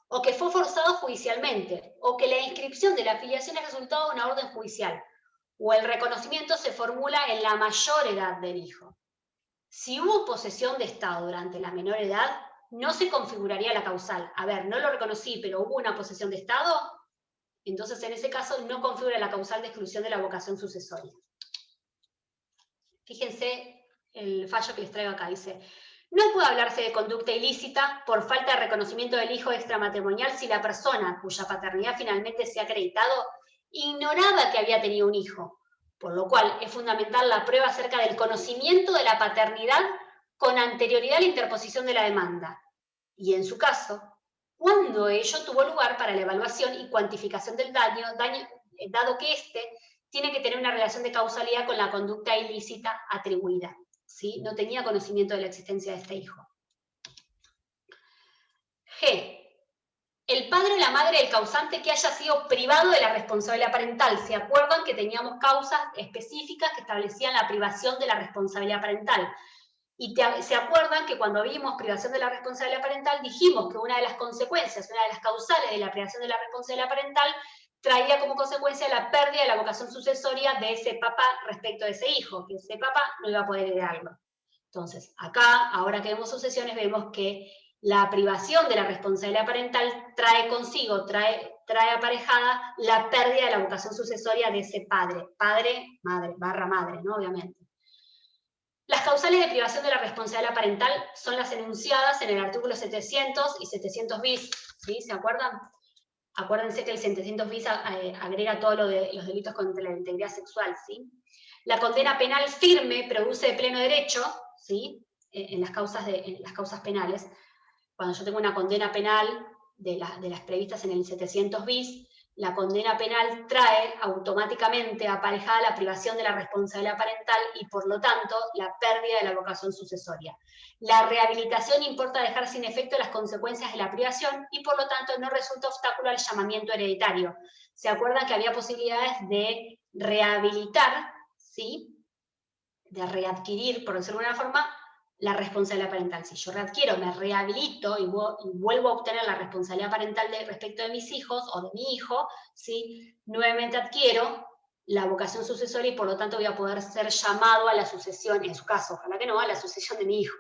O que fue forzado judicialmente, o que la inscripción de la afiliación es resultado de una orden judicial, o el reconocimiento se formula en la mayor edad del hijo. Si hubo posesión de Estado durante la menor edad, no se configuraría la causal. A ver, no lo reconocí, pero hubo una posesión de Estado, entonces en ese caso no configura la causal de exclusión de la vocación sucesoria. Fíjense el fallo que les traigo acá, dice, no puede hablarse de conducta ilícita por falta de reconocimiento del hijo extramatrimonial si la persona cuya paternidad finalmente se ha acreditado ignoraba que había tenido un hijo, por lo cual es fundamental la prueba acerca del conocimiento de la paternidad con anterioridad a la interposición de la demanda, y en su caso, cuando ello tuvo lugar para la evaluación y cuantificación del daño dado que éste tiene que tener una relación de causalidad con la conducta ilícita atribuida, ¿sí? No tenía conocimiento de la existencia de este hijo. G. El padre o la madre del causante que haya sido privado de la responsabilidad parental. ¿Se acuerdan que teníamos causas específicas que establecían la privación de la responsabilidad parental? Y se acuerdan que cuando vimos privación de la responsabilidad parental, dijimos que una de las consecuencias, una de las causales de la privación de la responsabilidad parental, traía como consecuencia la pérdida de la vocación sucesoria de ese papá respecto de ese hijo, que ese papá no iba a poder heredarlo. Entonces, acá, ahora que vemos sucesiones, vemos que la privación de la responsabilidad parental trae consigo, trae aparejada la pérdida de la vocación sucesoria de ese padre, madre, ¿no? Obviamente. Las causales de privación de la responsabilidad parental son las enunciadas en el artículo 700 y 700 bis, ¿sí? ¿Se acuerdan? Acuérdense que el 700 bis agrega todo lo de los delitos contra la integridad sexual, ¿sí? La condena penal firme produce de pleno derecho, ¿sí? En las causas penales. cuando yo tengo una condena penal de las previstas en el 700 bis, la condena penal trae automáticamente aparejada la privación de la responsabilidad parental y, por lo tanto, la pérdida de la vocación sucesoria. La rehabilitación importa dejar sin efecto las consecuencias de la privación y, por lo tanto, no resulta obstáculo al llamamiento hereditario. ¿Se acuerdan que había posibilidades de rehabilitar, ¿sí?, de readquirir, por decirlo de alguna forma, la responsabilidad parental? Si yo readquiero, me rehabilito y vuelvo a obtener la responsabilidad parental respecto de mis hijos o de mi hijo, ¿sí?, nuevamente adquiero la vocación sucesoria y por lo tanto voy a poder ser llamado a la sucesión, en su caso, ojalá que no, a la sucesión de mi hijo.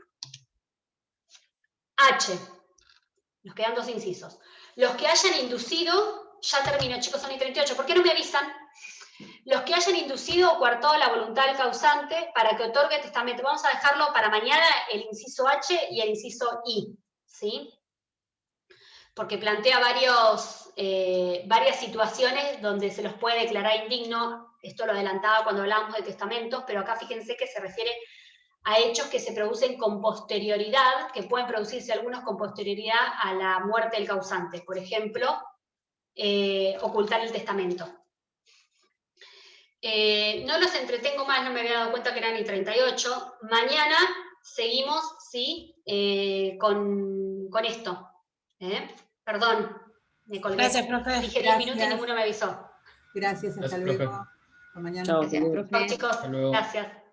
H. Nos quedan 2 incisos. Los que hayan inducido, ya termino, chicos, son y 38, ¿por qué no me avisan? Los que hayan inducido o coartado la voluntad del causante para que otorgue testamento. Vamos a dejarlo para mañana el inciso H y el inciso I, ¿sí? Porque plantea varias situaciones donde se los puede declarar indigno. Esto lo adelantaba cuando hablábamos de testamentos, pero acá fíjense que se refiere a hechos que se producen con posterioridad, que pueden producirse algunos con posterioridad a la muerte del causante. Por ejemplo, ocultar el testamento. No los entretengo más, no me había dado cuenta que eran y 38. Mañana seguimos, ¿sí?, con esto. Perdón, me colgué. Gracias, profe. Dije 10 minutos y ninguno me avisó. Gracias, hasta Gracias, luego. profe. Hasta mañana. Chao, Chao, chicos. Hasta luego. Gracias.